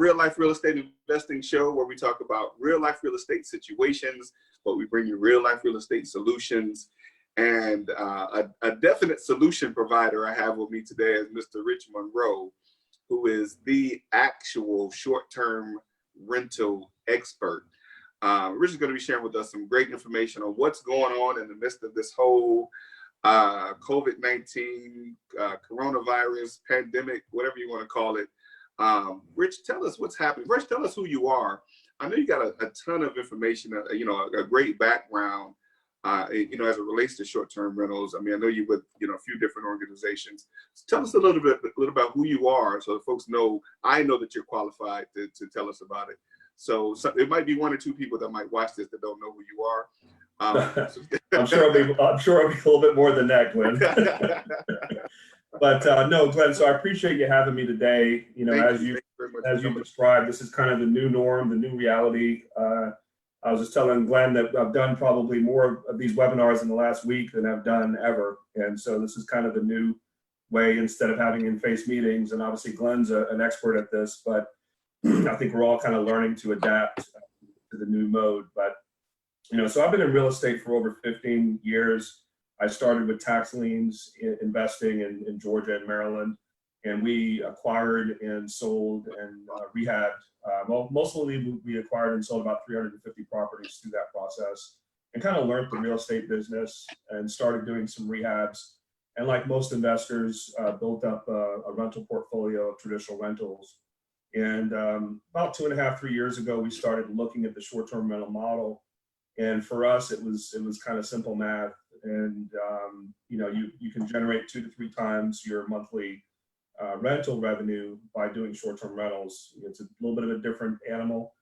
real life real estate investing show where we talk about real life real estate situations, but we bring you real life real estate solutions. And a definite solution provider I have with me today is Mr. Rich Munroe, who is the actual short-term rental expert. Rich is going to be sharing with us some great information on what's going on in the midst of this whole COVID-19, coronavirus, pandemic, whatever you want to call it. Rich, tell us what's happening. First, tell us who you are. I know you got a ton of information, a great background, as it relates to short-term rentals. I mean, I know you with, a few different organizations. So tell us a little about who you are, so that folks know. I know that you're qualified to tell us about it. So it might be one or two people that might watch this that don't know who you are. I'm sure it'll be a little bit more than that, Glenn. But no, Glenn. So I appreciate you having me today. As you described, this is kind of the new norm, the new reality. I was just telling Glenn that I've done probably more of these webinars in the last week than I've done ever. And so this is kind of the new way, instead of having in-face meetings. And obviously Glenn's an expert at this, but I think we're all kind of learning to adapt to the new mode. But, so I've been in real estate for over 15 years. I started with tax liens investing in Georgia and Maryland. And we acquired and sold and rehabbed. Mostly we acquired and sold about 350 properties through that process, and kind of learned the real estate business and started doing some rehabs. And like most investors, built up a rental portfolio of traditional rentals. And about 2.5, 3 years ago, we started looking at the short-term rental model. And for us, it was kind of simple math. And you can generate 2 to 3 times your monthly rental revenue by doing short-term rentals. It's a little bit of a different animal.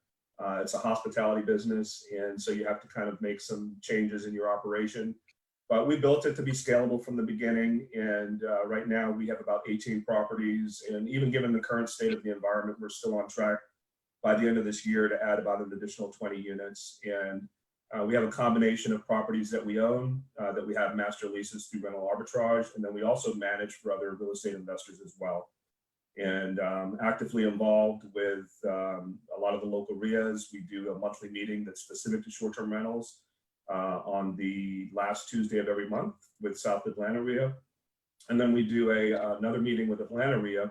It's a hospitality business, and so you have to kind of make some changes in your operation. But we built it to be scalable from the beginning, and right now we have about 18 properties. And even given the current state of the environment, we're still on track by the end of this year to add about an additional 20 units. And we have a combination of properties that we own, that we have master leases through rental arbitrage, and then we also manage for other real estate investors as well. And actively involved with a lot of the local RIAs. We do a monthly meeting that's specific to short-term rentals on the last Tuesday of every month with South Atlanta RIA. And then we do another meeting with Atlanta RIA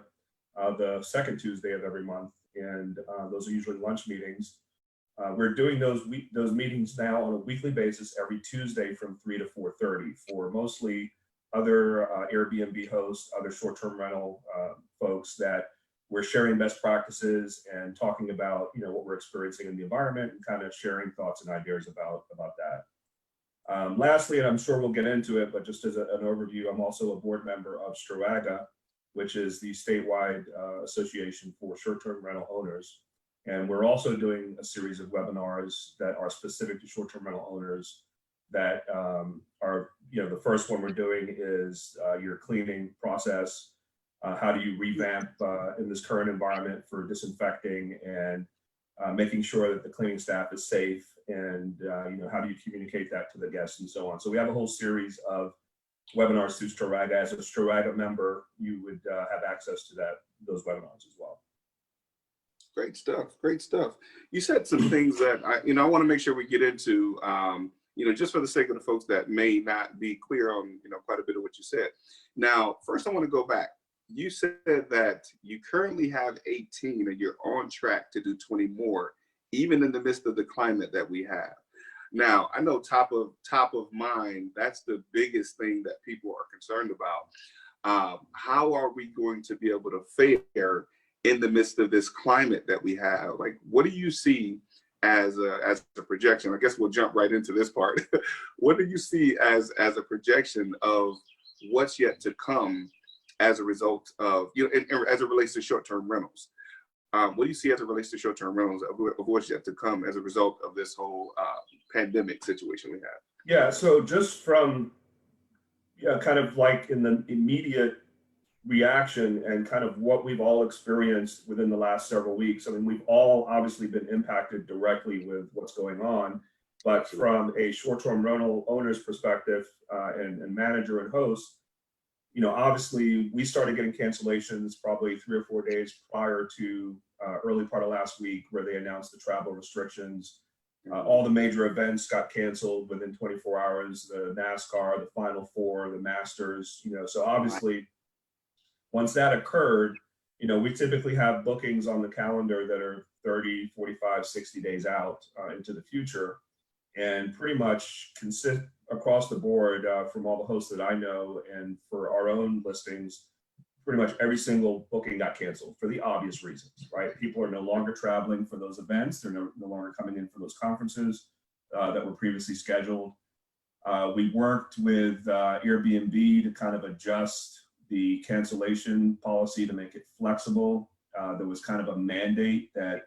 the second Tuesday of every month. And those are usually lunch meetings. We're doing those meetings now on a weekly basis every Tuesday from 3 to 4:30 for mostly other Airbnb hosts, other short-term rental folks, that we're sharing best practices and talking about what we're experiencing in the environment, and kind of sharing thoughts and ideas about that. Lastly, and I'm sure we'll get into it, but just as an overview, I'm also a board member of STROAGA, which is the statewide association for short-term rental owners. And we're also doing a series of webinars that are specific to short-term rental owners that are, the first one we're doing is your cleaning process. How do you revamp in this current environment for disinfecting and making sure that the cleaning staff is safe, and how do you communicate that to the guests, and so on. So we have a whole series of webinars through STROAGA. As a STROAGA member, you would have access to those webinars as well. Great stuff. Great stuff. You said some things that I want to make sure we get into, just for the sake of the folks that may not be clear on, quite a bit of what you said. Now, first I want to go back. You said that you currently have 18 and you're on track to do 20 more, even in the midst of the climate that we have. Now, I know top of mind, that's the biggest thing that people are concerned about. How are we going to be able to fare in the midst of this climate that we have? Like, what do you see as a projection? I guess we'll jump right into this part. What do you see as a projection of what's yet to come as a result of, as it relates to short-term rentals? What do you see as it relates to short-term rentals of what's yet to come as a result of this whole pandemic situation we have? Yeah, so just from kind of like in the immediate reaction and kind of what we've all experienced within the last several weeks. I mean, we've all obviously been impacted directly with what's going on, but from a short-term rental owner's perspective and manager and host, obviously we started getting cancellations probably 3 or 4 days prior to early part of last week, where they announced the travel restrictions. All the major events got canceled within 24 hours, the NASCAR, the Final Four, the Masters, so obviously once that occurred, we typically have bookings on the calendar that are 30, 45, 60 days out into the future, and pretty much consist across the board from all the hosts that I know and for our own listings, pretty much every single booking got canceled for the obvious reasons, right? People are no longer traveling for those events. They're no longer coming in for those conferences that were previously scheduled. We worked with Airbnb to kind of adjust the cancellation policy to make it flexible. There was kind of a mandate that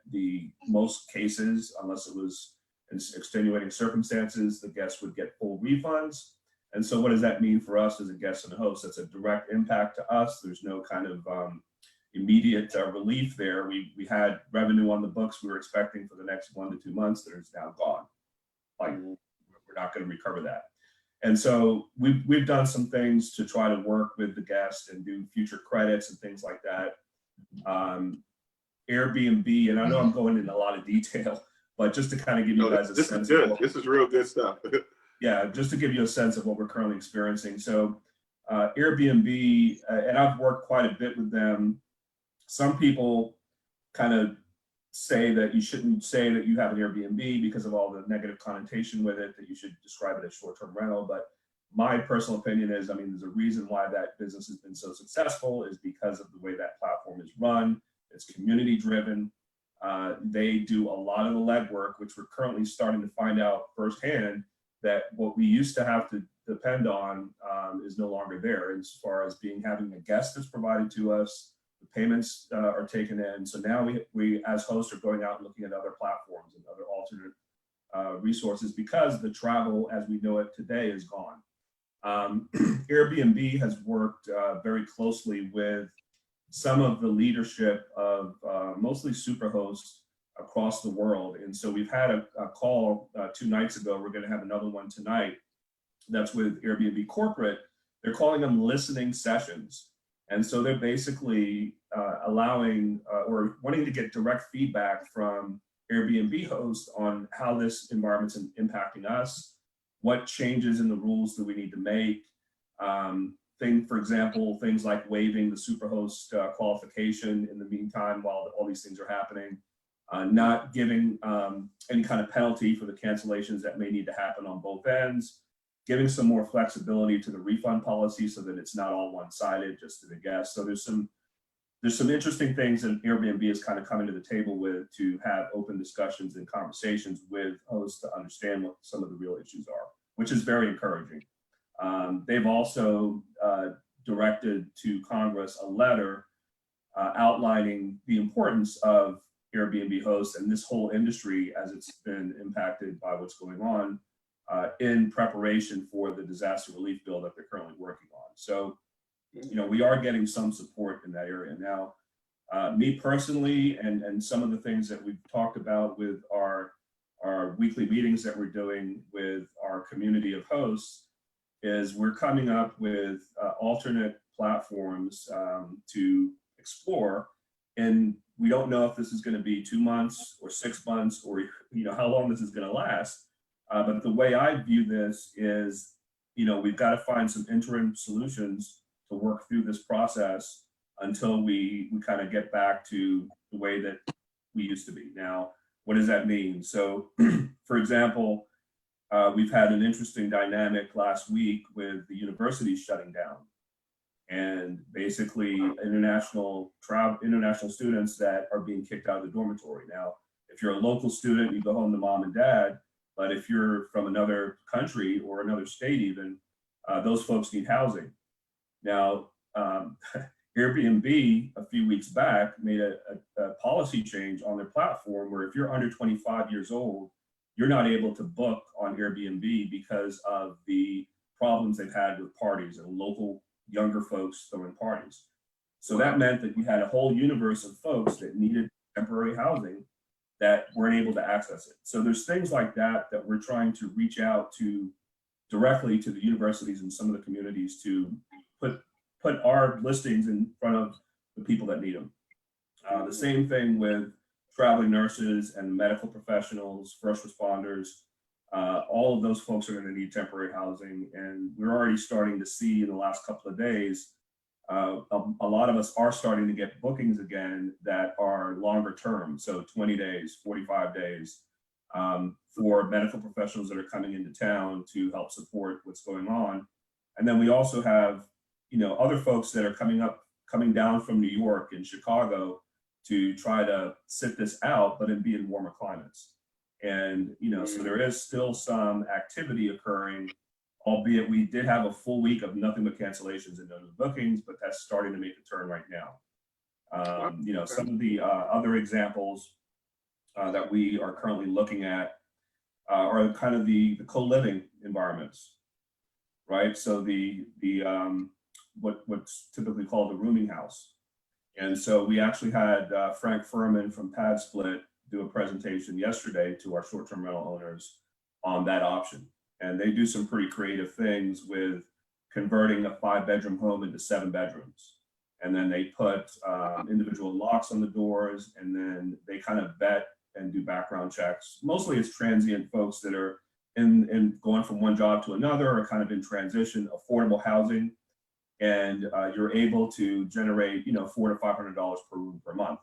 most cases, unless it was in extenuating circumstances, the guests would get full refunds. And so what does that mean for us as a guest and host? That's a direct impact to us. There's no kind of immediate relief there. We had revenue on the books we were expecting for the next 1 to 2 months that is now gone. Like, we're not going to recover that. And so we've done some things to try to work with the guest and do future credits and things like that. Airbnb, and I know I'm going into a lot of detail, but just to kind of give you guys a sense. This is good. This is real good stuff. Yeah, just to give you a sense of what we're currently experiencing. So Airbnb, and I've worked quite a bit with them. Some people kind of say that you shouldn't say that you have an Airbnb because of all the negative connotation with it, that you should describe it as short-term rental. But my personal opinion is, there's a reason why that business has been so successful is because of the way that platform is run. It's community-driven. They do a lot of the legwork, which we're currently starting to find out firsthand, that what we used to have to depend on is no longer there as far as having a guest that's provided to us, the payments are taken in. So now we as hosts are going out and looking at other platforms and other alternate resources because the travel as we know it today is gone. Airbnb has worked very closely with some of the leadership of mostly superhosts across the world. And so we've had a call 2 nights ago. We're going to have another one tonight. That's with Airbnb corporate. They're calling them listening sessions. And so they're basically allowing or wanting to get direct feedback from Airbnb hosts on how this environment's impacting us, what changes in the rules do we need to make. For example, things like waiving the superhost qualification in the meantime while all these things are happening. Not giving any kind of penalty for the cancellations that may need to happen on both ends, giving some more flexibility to the refund policy so that it's not all one-sided just to the guests. So there's some interesting things that Airbnb is kind of coming to the table with to have open discussions and conversations with hosts to understand what some of the real issues are, which is very encouraging. They've also directed to Congress a letter outlining the importance of Airbnb hosts and this whole industry as it's been impacted by what's going on in preparation for the disaster relief bill that they're currently working on. So, we are getting some support in that area. Now, me personally, and some of the things that we've talked about with our weekly meetings that we're doing with our community of hosts is we're coming up with alternate platforms to explore. And we don't know if this is going to be 2 months or 6 months or how long this is going to last. But the way I view this is, we've got to find some interim solutions to work through this process until we kind of get back to the way that we used to be. Now, what does that mean? So, for example, we've had an interesting dynamic last week with the universities shutting down. And basically international students that are being kicked out of the dormitory. Now, if you're a local student, you go home to mom and dad, but if you're from another country or another state even, those folks need housing. Now, Airbnb a few weeks back made a policy change on their platform where if you're under 25 years old, you're not able to book on Airbnb because of the problems they've had with parties and local younger folks throwing parties. So that meant that you had a whole universe of folks that needed temporary housing that weren't able to access it. So there's things like that we're trying to reach out to directly to the universities and some of the communities to put our listings in front of the people that need them. The same thing with traveling nurses and medical professionals, first responders. All of those folks are going to need temporary housing, and we're already starting to see in the last couple of days, a lot of us are starting to get bookings again that are longer term, so 20 days, 45 days, for medical professionals that are coming into town to help support what's going on. And then we also have, other folks that are coming down from New York and Chicago to try to sit this out, but be in warmer climates. And, so there is still some activity occurring, albeit we did have a full week of nothing but cancellations and no new bookings, but that's starting to make a turn right now. Some of the other examples that we are currently looking at are kind of the co-living environments, right? So what's typically called the rooming house. And so we actually had Frank Furman from Pad Split do a presentation yesterday to our short-term rental owners on that option. And they do some pretty creative things with converting a 5-bedroom home into 7 bedrooms. And then they put individual locks on the doors, and then they kind of vet and do background checks. Mostly it's transient folks that are in going from one job to another, or kind of in transition, affordable housing. And you're able to generate, $400 to $500 per room per month.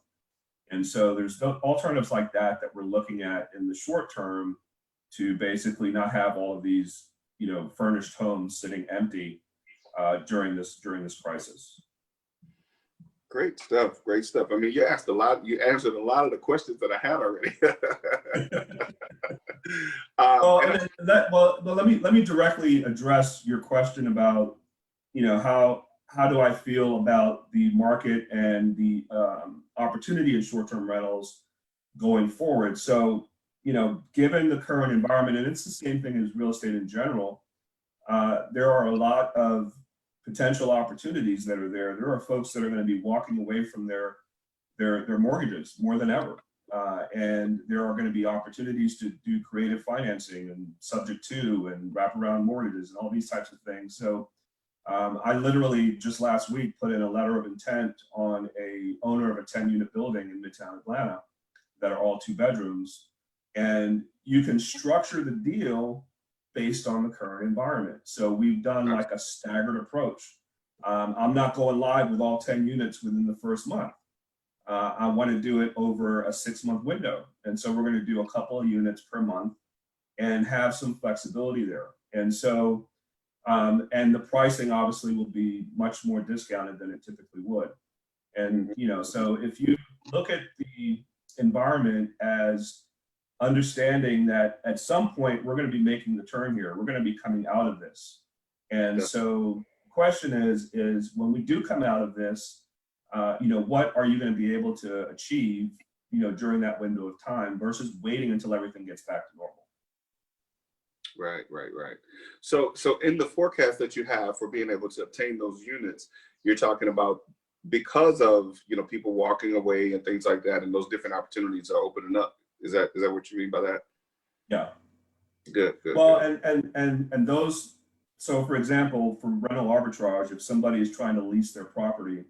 And so there's alternatives like that we're looking at in the short term to basically not have all of these, furnished homes sitting empty during this crisis. Great stuff. Great stuff. I mean, you answered a lot of the questions that I had already. Let me directly address your question about, how do I feel about the market and the opportunity in short-term rentals going forward? So, given the current environment, and it's the same thing as real estate in general, there are a lot of potential opportunities that are there. There are folks that are going to be walking away from their mortgages more than ever. And there are going to be opportunities to do creative financing and subject to and wraparound mortgages and all these types of things. So I literally just last week put in a letter of intent on a owner of a 10-unit building in Midtown Atlanta that are all 2 bedrooms. And you can structure the deal based on the current environment. So we've done like a staggered approach. I'm not going live with all 10 units within the first month. I want to do it over a 6-month window. And so we're going to do a couple of units per month and have some flexibility there. And so, and the pricing obviously will be much more discounted than it typically would. And, so if you look at the environment as understanding that at some point we're going to be making the turn here, we're going to be coming out of this. And so the question is when we do come out of this, what are you going to be able to achieve, during that window of time versus waiting until everything gets back to normal? Right. So in the forecast that you have for being able to obtain those units, you're talking about because of, people walking away and things like that, and those different opportunities are opening up. Is that what you mean by that? Yeah. Good. Well, good. and those, so for example, for rental arbitrage, if somebody is trying to lease their property,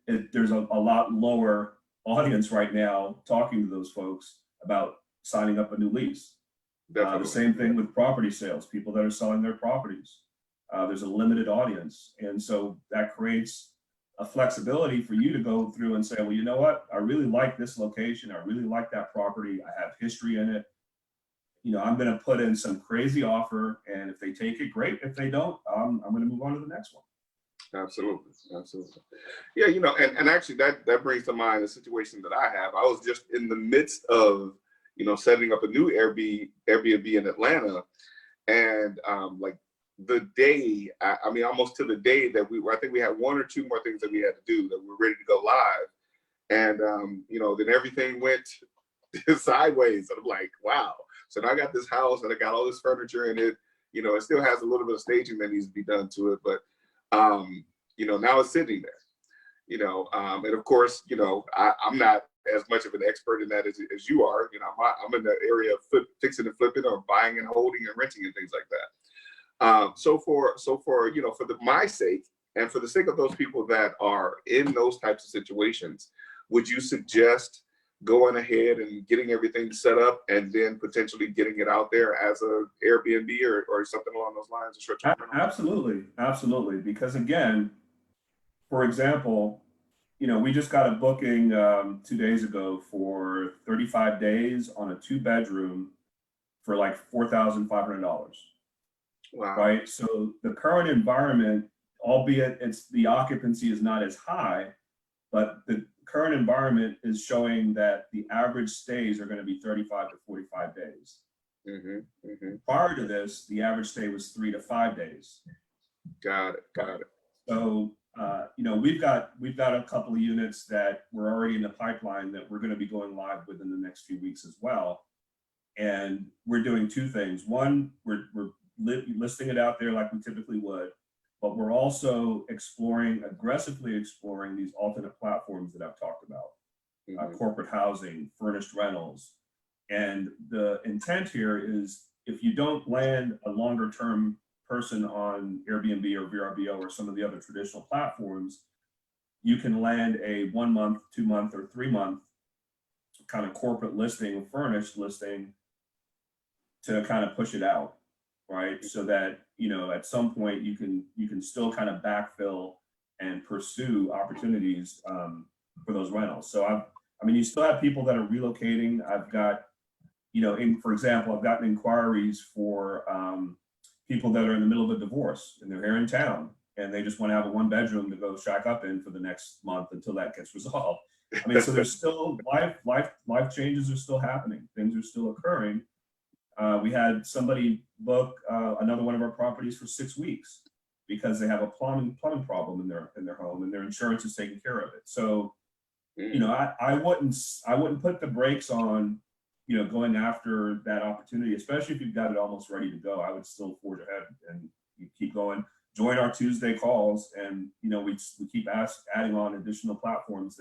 there's a lot lower audience right now talking to those folks about signing up a new lease. The same thing with property sales, people that are selling their properties. There's a limited audience. And so that creates a flexibility for you to go through and say, well, you know what? I really like this location. I really like that property. I have history in it. I'm going to put in some crazy offer. And if they take it, great. If they don't, I'm going to move on to the next one. Absolutely. Yeah, and actually that brings to mind a situation that I have. I was just in the midst of, setting up a new Airbnb in Atlanta. And like the day, almost to the day that I think we had 1 or 2 more things that we had to do that we were ready to go live. And, then everything went sideways. And I'm like, wow. So now I got this house and I got all this furniture in it. It still has a little bit of staging that needs to be done to it. But, now it's sitting there, and of course, I'm not as much of an expert in that as you are. I'm in the area of fixing and flipping or buying and holding and renting and things like that. So for my sake, And for the sake of those people that are in those types of situations, would you suggest going ahead and getting everything set up and then potentially getting it out there as a Airbnb or something along those lines of short-term rental? Absolutely, absolutely. Because again, for example, we just got a booking 2 days ago for 35 days on a 2-bedroom for like $4,500. Wow. Right? So the current environment, albeit the occupancy is not as high, but the current environment is showing that the average stays are going to be 35 to 45 days. Prior to this, the average stay was 3 to 5 days. Got it. So we've got a couple of units that were already in the pipeline that we're going to be going live within the next few weeks as well. And we're doing two things. One, we're listing it out there like we typically would, but we're also aggressively exploring these alternate platforms that I've talked about, corporate housing, furnished rentals. And the intent here is, if you don't land a longer term person on Airbnb or VRBO or some of the other traditional platforms, you can land a 1 month, 2 month, or 3 month kind of corporate listing, furnished listing, to kind of push it out, right? So that, at some point you can still kind of backfill and pursue opportunities for those rentals. So you still have people that are relocating. I've got, for example, I've gotten inquiries for people that are in the middle of a divorce and they're here in town and they just want to have a 1-bedroom to go shack up in for the next month until that gets resolved. So there's still life changes are still happening. Things are still occurring. We had somebody book another one of our properties for 6 weeks because they have a plumbing problem in their home and their insurance is taking care of it. So, I wouldn't put the brakes on, going after that opportunity, especially if you've got it almost ready to go. I would still forge ahead and you keep going. Join our Tuesday calls, and we keep adding on additional platforms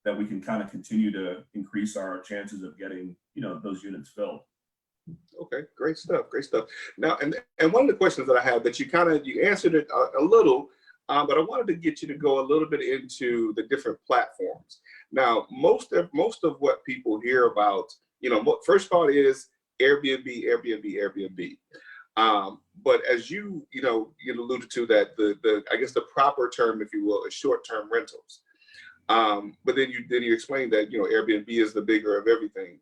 that we can kind of continue to increase our chances of getting those units filled. Okay, great stuff. Now, and one of the questions that I have that you answered it a little, but I wanted to get you to go a little bit into the different platforms. Now, most of what people hear about, first thought is Airbnb. But as you alluded to, that I guess the proper term, if you will, is short-term rentals. But then you explained that Airbnb is the bigger of everything.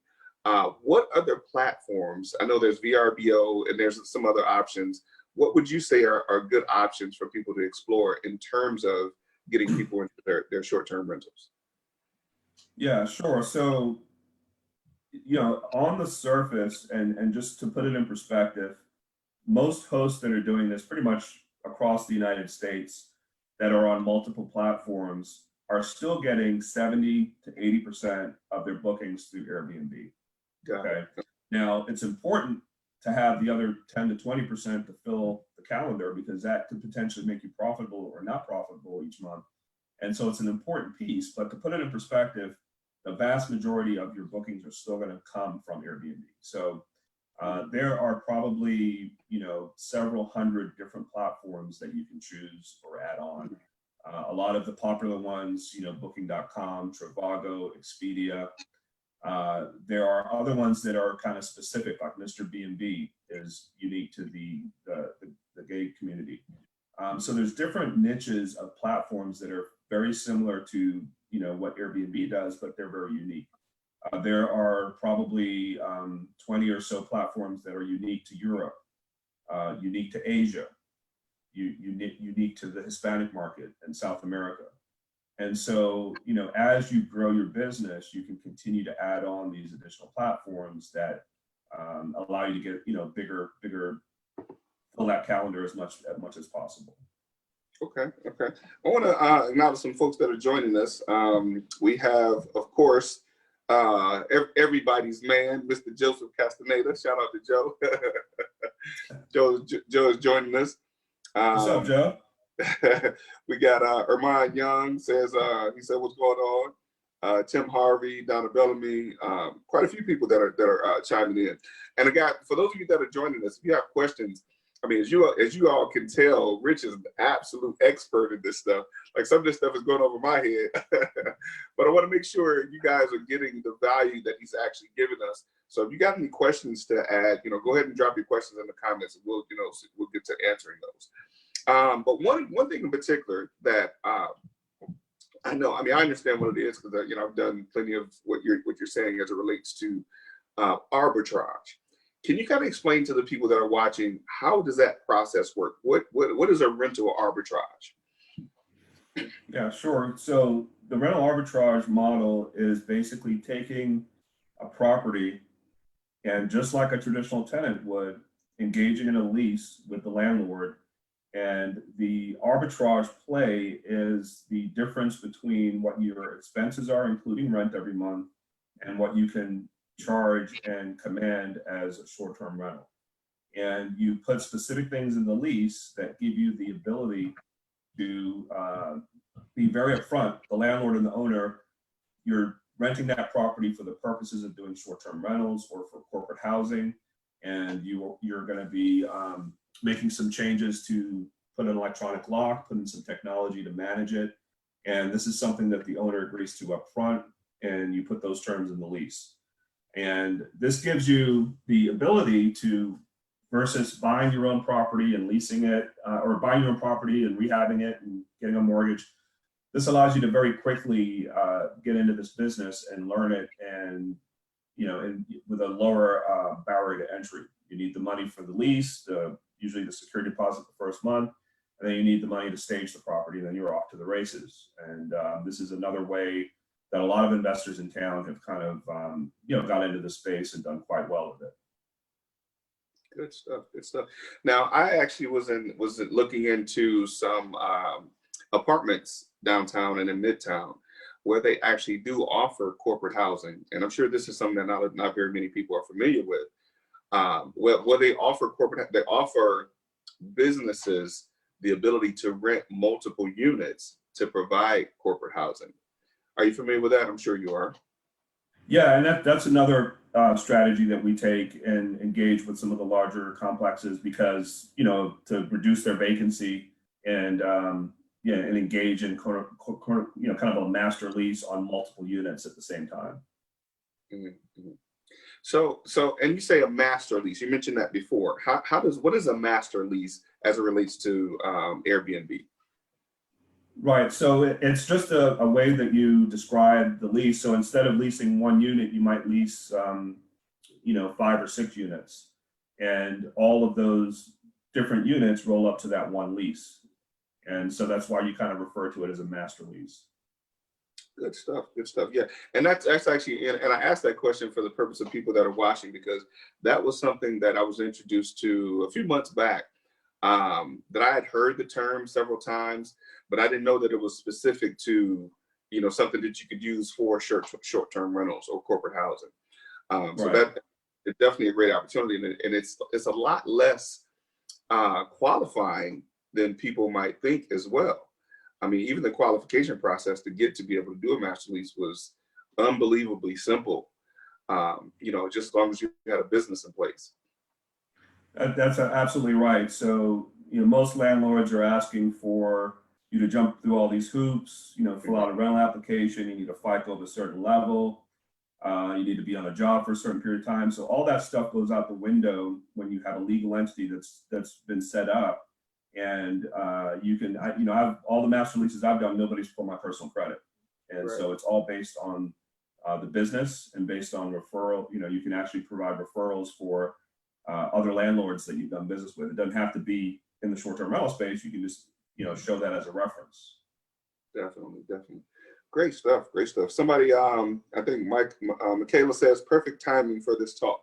What other platforms? I know there's VRBO and there's some other options. What would you say are good options for people to explore in terms of getting people into their short-term rentals? Yeah, sure. So, on the surface, and just to put it in perspective, most hosts that are doing this pretty much across the United States that are on multiple platforms are still getting 70 to 80% of their bookings through Airbnb. Okay. Now, it's important to have the other 10 to 20% to fill the calendar, because that could potentially make you profitable or not profitable each month. And so it's an important piece. But to put it in perspective, the vast majority of your bookings are still going to come from Airbnb. So there are probably, several hundred different platforms that you can choose or add on. A lot of the popular ones, Booking.com, Trivago, Expedia. There are other ones that are kind of specific, like Mr. B&B is unique to the gay community. So there's different niches of platforms that are very similar to what Airbnb does, but they're very unique. There are probably 20 or so platforms that are unique to Europe, unique to Asia, unique to the Hispanic market and South America. And so, as you grow your business, you can continue to add on these additional platforms that allow you to get, bigger, fill that calendar as much as possible. Okay. I want to acknowledge some folks that are joining us. We have, of course, everybody's man, Mr. Joseph Castaneda. Shout out to Joe. Joe is joining us. What's up, Joe? We got Ermine Young says, he said, what's going on? Tim Harvey, Donna Bellamy, quite a few people that are chiming in. And again, for those of you that are joining us, if you have questions, I mean, as you all can tell, Rich is an absolute expert in this stuff. Like some of this stuff is going over my head, but I want to make sure you guys are getting the value that he's actually giving us. So if you got any questions to add, go ahead and drop your questions in the comments, and we'll get to answering those. But one thing in particular that I know, I mean, I understand what it is because I've done plenty of what you're saying as it relates to arbitrage. Can you kind of explain to the people that are watching, how does that process work? What is a rental arbitrage? Yeah, sure. So the rental arbitrage model is basically taking a property and, just like a traditional tenant would, engaging in a lease with the landlord. And the arbitrage play is the difference between what your expenses are, including rent every month, and what you can charge and command as a short-term rental. And you put specific things in the lease that give you the ability to be very upfront. The landlord and the owner, you're renting that property for the purposes of doing short-term rentals or for corporate housing, and you're going to be making some changes to put an electronic lock, put in some technology to manage it. And this is something that the owner agrees to up front, and you put those terms in the lease. And this gives you the ability to, versus buying your own property and leasing it, or buying your own property and rehabbing it and getting a mortgage. This allows you to very quickly get into this business and learn it, and with a lower barrier to entry. You need the money for the lease, usually the security deposit the first month, and then you need the money to stage the property, and then you're off to the races. And this is another way that a lot of investors in town have kind of got into the space and done quite well with it. Good stuff. Good stuff. Now, I actually was looking into some apartments downtown and in Midtown where they actually do offer corporate housing, and I'm sure this is something that not very many people are familiar with. Where they offer businesses the ability to rent multiple units to provide corporate housing. Are you familiar with that? I'm sure you are. Yeah, and that's another strategy that we take and engage with some of the larger complexes, because to reduce their vacancy and and engage in kind of a master lease on multiple units at the same time. Mm-hmm. So, and you say a master lease. You mentioned that before. What is a master lease as it relates to Airbnb? Right. So it's just a way that you describe the lease. So instead of leasing one unit, you might lease 5 or 6 units, and all of those different units roll up to that one lease. And so that's why you kind of refer to it as a master lease. Good stuff. Good stuff. Yeah. And that's actually, and I asked that question for the purpose of people that are watching, because that was something that I was introduced to a few months back, that I had heard the term several times, but I didn't know that it was specific to, something that you could use for short-term rentals or corporate housing. So that is definitely a great opportunity. And it's a lot less qualifying than people might think as well. I mean, even the qualification process to be able to do a master lease was unbelievably simple. Just as long as you had a business in place. That's absolutely right. So, most landlords are asking for you to jump through all these hoops, fill out a rental application, you need a FICO of a certain level, you need to be on a job for a certain period of time. So all that stuff goes out the window when you have a legal entity that's been set up. And I've all the master leases I've done, nobody's pulled my personal credit. And so it's all based on the business and based on referral. You can actually provide referrals for other landlords that you've done business with. It doesn't have to be in the short-term rental space. You can just, show that as a reference. Definitely. Great stuff. Great stuff. Somebody, I think Michaela says, perfect timing for this talk.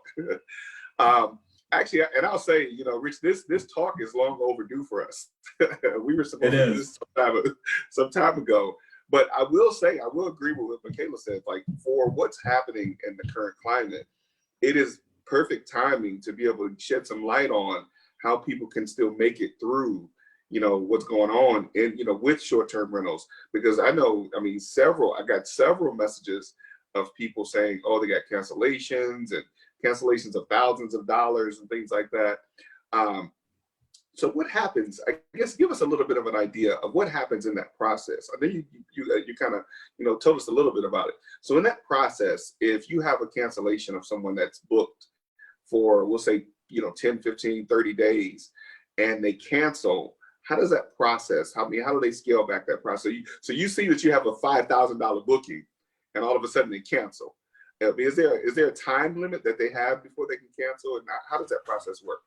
Actually, and I'll say, Rich, this talk is long overdue for us. We were supposed to do this some time ago. But I will agree with what Michaela said. Like, for what's happening in the current climate, it is perfect timing to be able to shed some light on how people can still make it through, what's going on in, with short-term rentals. Because I got several messages of people saying, oh, they got cancellations of thousands of dollars and things like that. So what happens? I guess give us a little bit of an idea of what happens in that process. I think you kind of told us a little bit about it. So in that process, if you have a cancellation of someone that's booked for, we'll say 10, 15, 30 days, and they cancel, how does that process? How do they scale back that process? So you see that you have a $5,000 booking, and all of a sudden they cancel. Is there a time limit that they have before they can cancel, and how does that process work?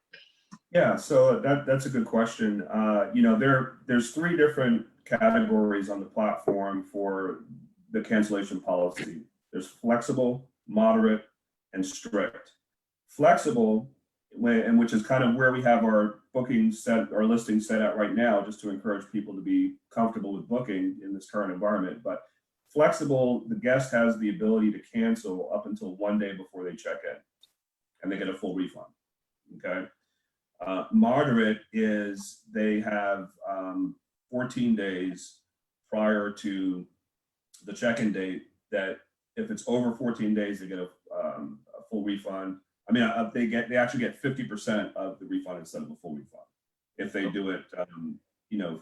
Yeah, so that's a good question. There's three different categories on the platform for the cancellation policy. There's flexible, moderate, and strict. Flexible, which is kind of where we have our booking set, our listing set at right now, just to encourage people to be comfortable with booking in this current environment. But flexible, the guest has the ability to cancel up until 1 day before they check in, and they get a full refund. Okay. Moderate is they have 14 days prior to the check-in date, that if it's over 14 days, they get a full refund. I mean, they actually get 50% of the refund instead of a full refund if they do it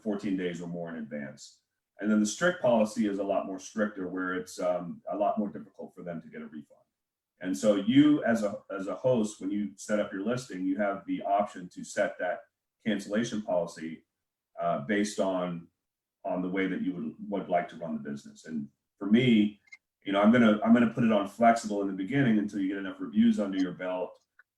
14 days or more in advance. And then the strict policy is a lot more stricter, where it's a lot more difficult for them to get a refund. And so you, as a host, when you set up your listing, you have the option to set that cancellation policy based on the way that you would like to run the business. And for me, I'm gonna put it on flexible in the beginning until you get enough reviews under your belt,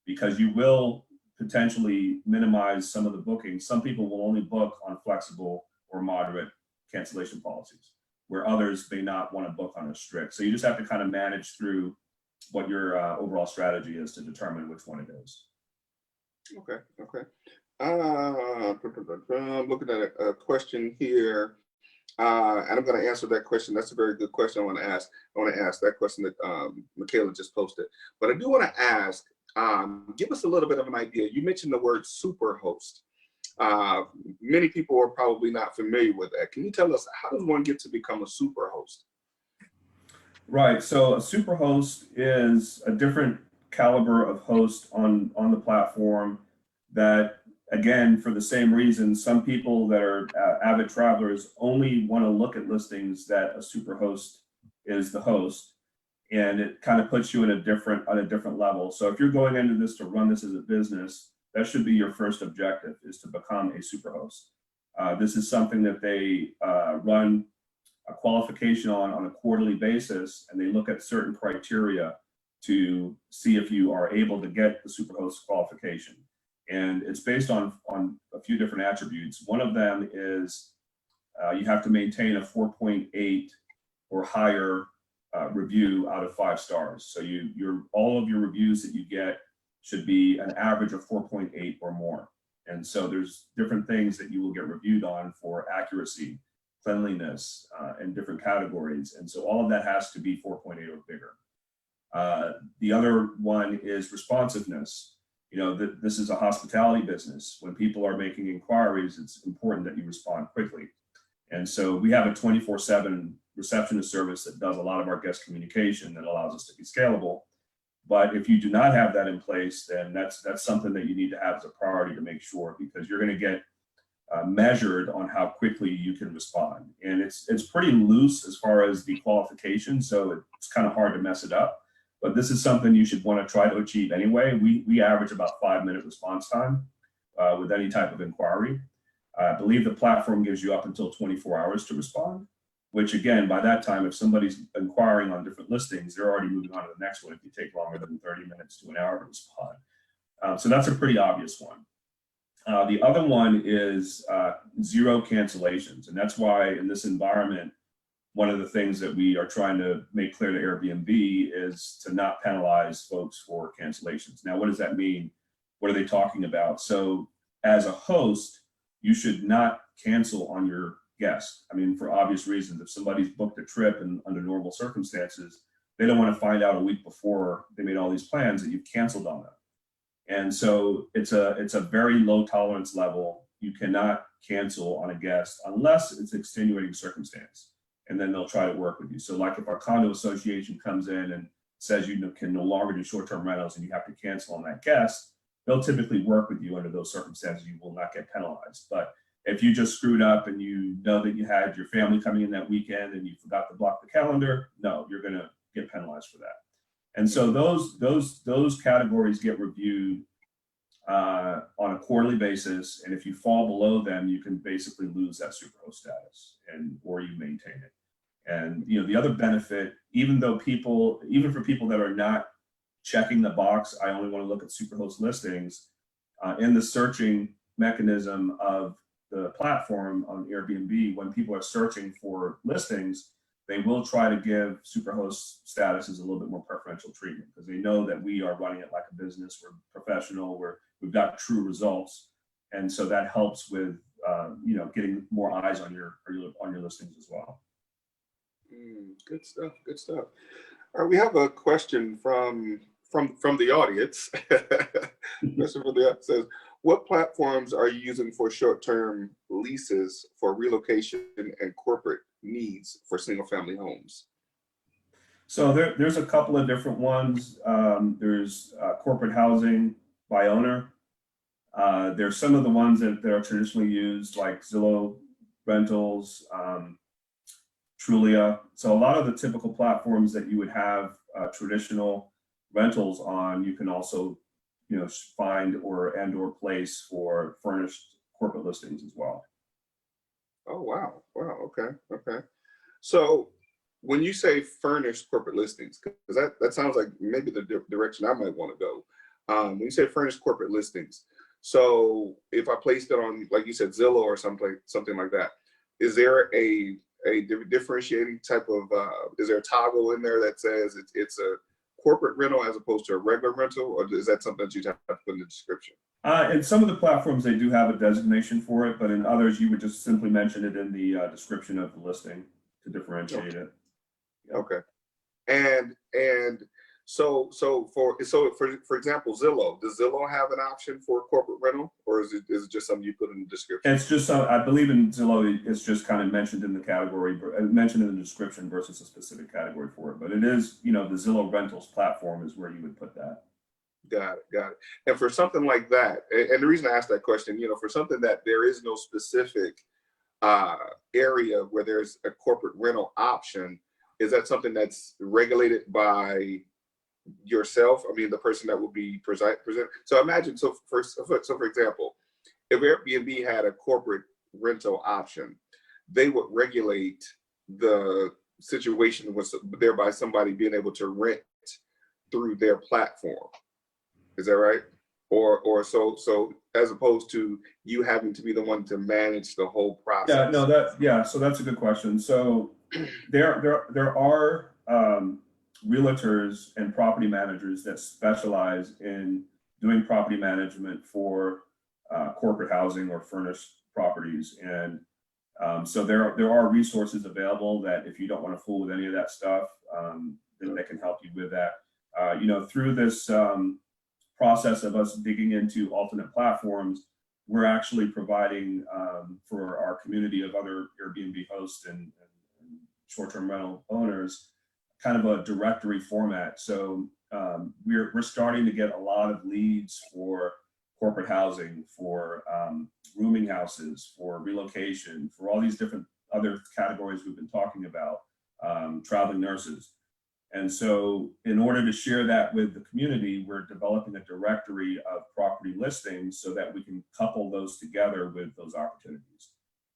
because you will potentially minimize some of the bookings. Some people will only book on flexible or moderate cancellation policies, where others may not want to book on a strict. So you just have to kind of manage through what your overall strategy is to determine which one it is. Okay. I'm looking at a question here, and I'm going to answer that question. That's a very good question. I want to ask that question that Michaela just posted. But I do want to ask, give us a little bit of an idea. You mentioned the word superhost. Many people are probably not familiar with that. Can you tell us, how does one get to become a superhost? Right. So a superhost is a different caliber of host on the platform that, again, for the same reason, some people that are avid travelers only want to look at listings that a superhost is the host, and it kind of puts you on a different level. So if you're going into this to run this as a business, that should be your first objective, is to become a superhost. This is something that they run a qualification on a quarterly basis, and they look at certain criteria to see if you are able to get the superhost qualification. And it's based on a few different attributes. One of them is you have to maintain a 4.8 or higher review out of 5 stars. So all of your reviews that you get should be an average of 4.8 or more. And so there's different things that you will get reviewed on for accuracy, cleanliness, and different categories. And so all of that has to be 4.8 or bigger. The other one is responsiveness. This is a hospitality business. When people are making inquiries, it's important that you respond quickly. And so we have a 24/7 receptionist service that does a lot of our guest communication, that allows us to be scalable. But if you do not have that in place, then that's something that you need to have as a priority to make sure, because you're going to get measured on how quickly you can respond. And it's pretty loose as far as the qualification, so it's kind of hard to mess it up. But this is something you should want to try to achieve anyway. We average about 5-minute response time with any type of inquiry. I believe the platform gives you up until 24 hours to respond, which, again, by that time, if somebody's inquiring on different listings, they're already moving on to the next one if you take longer than 30 minutes to an hour to respond. So that's a pretty obvious one. The other one is 0 cancellations. And that's why in this environment, one of the things that we are trying to make clear to Airbnb is to not penalize folks for cancellations. Now, what does that mean? What are they talking about? So as a host, you should not cancel on your guest. I mean, for obvious reasons. If somebody's booked a trip and under normal circumstances, they don't want to find out a week before they made all these plans that you've canceled on them. And so it's a very low tolerance level. You cannot cancel on a guest unless it's extenuating circumstance, and then they'll try to work with you. So like if our condo association comes in and says you can no longer do short-term rentals and you have to cancel on that guest, they'll typically work with you under those circumstances. You will not get penalized. But if you just screwed up and you know that you had your family coming in that weekend and you forgot to block the calendar, no, you're going to get penalized for that. And so those categories get reviewed on a quarterly basis, and if you fall below them, you can basically lose that superhost status, or you maintain it. And the other benefit, even for people that are not checking the box, I only want to look at superhost listings, in the searching mechanism of the platform on Airbnb, when people are searching for listings, they will try to give superhost statuses a little bit more preferential treatment, because they know that we are running it like a business. We're professional. We've got true results, and so that helps with getting more eyes on your listings as well. Good stuff. Good stuff. All right, we have a question from the audience. Question from the audience says, "What platforms are you using for short-term leases for relocation and corporate needs for single-family homes?" So there's a couple of different ones. There's corporate housing by owner. There's some of the ones that are traditionally used, like Zillow Rentals, Trulia. So a lot of the typical platforms that you would have traditional rentals on, you can also find or place for furnished corporate listings as well. Oh, wow. Okay. So when you say furnished corporate listings, because that sounds like maybe the direction I might want to go. When you say furnished corporate listings, so if I placed it on, like you said, Zillow or something like that, is there a differentiating type of, is there a toggle in there that says it's a corporate rental as opposed to a regular rental, or is that something that you'd have to put in the description? In some of the platforms, they do have a designation for it, but in others, you would just simply mention it in the description of the listing to differentiate it. Okay. And so for example, Zillow, does Zillow have an option for corporate rental, or is it just something you put in the description? It's just I believe in Zillow, it's just kind of mentioned in the category, mentioned in the description versus a specific category for it. But it is, the Zillow Rentals platform is where you would put that. Got it. And for something like that, and the reason I asked that question, for something that there is no specific area where there's a corporate rental option, is that something that's regulated by yourself? I mean, the person that will be present. So imagine, for example, if Airbnb had a corporate rental option, they would regulate the situation with thereby somebody being able to rent through their platform. Is that right? Or so as opposed to you having to be the one to manage the whole process? So that's a good question. So there are realtors and property managers that specialize in doing property management for corporate housing or furnished properties. And so there are resources available that if you don't want to fool with any of that stuff, then they can help you with that. Through this process of us digging into alternate platforms, we're actually providing for our community of other Airbnb hosts and short-term rental owners kind of a directory format. So we're starting to get a lot of leads for corporate housing, for rooming houses, for relocation, for all these different other categories we've been talking about, traveling nurses. And so in order to share that with the community, we're developing a directory of property listings so that we can couple those together with those opportunities.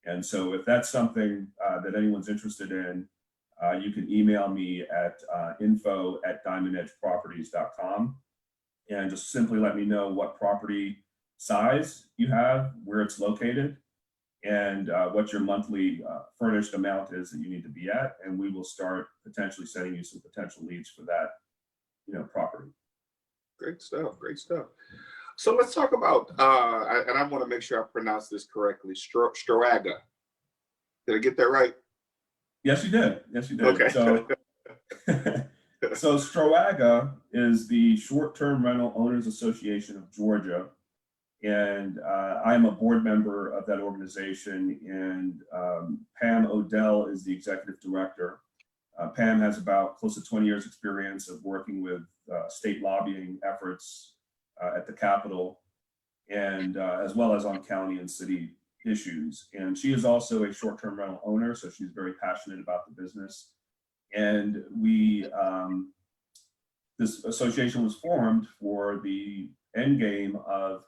And so if that's something that anyone's interested in, you can email me at info@diamondedgeproperties.com and just simply let me know what property size you have, where it's located, and what your monthly furnished amount is that you need to be at, and we will start potentially sending you some potential leads for that, property. Great stuff. So let's talk about, and I want to make sure I pronounce this correctly, Stroaga. Did I get that right? Yes, you did. Okay. So Stroaga is the Short-Term Rental Owners Association of Georgia. And I am a board member of that organization, and Pam Odell is the executive director. Pam has about close to 20 years experience of working with state lobbying efforts at the Capitol. and as well as on county and city issues. And she is also a short-term rental owner, so she's very passionate about the business. And this association was formed for the end game of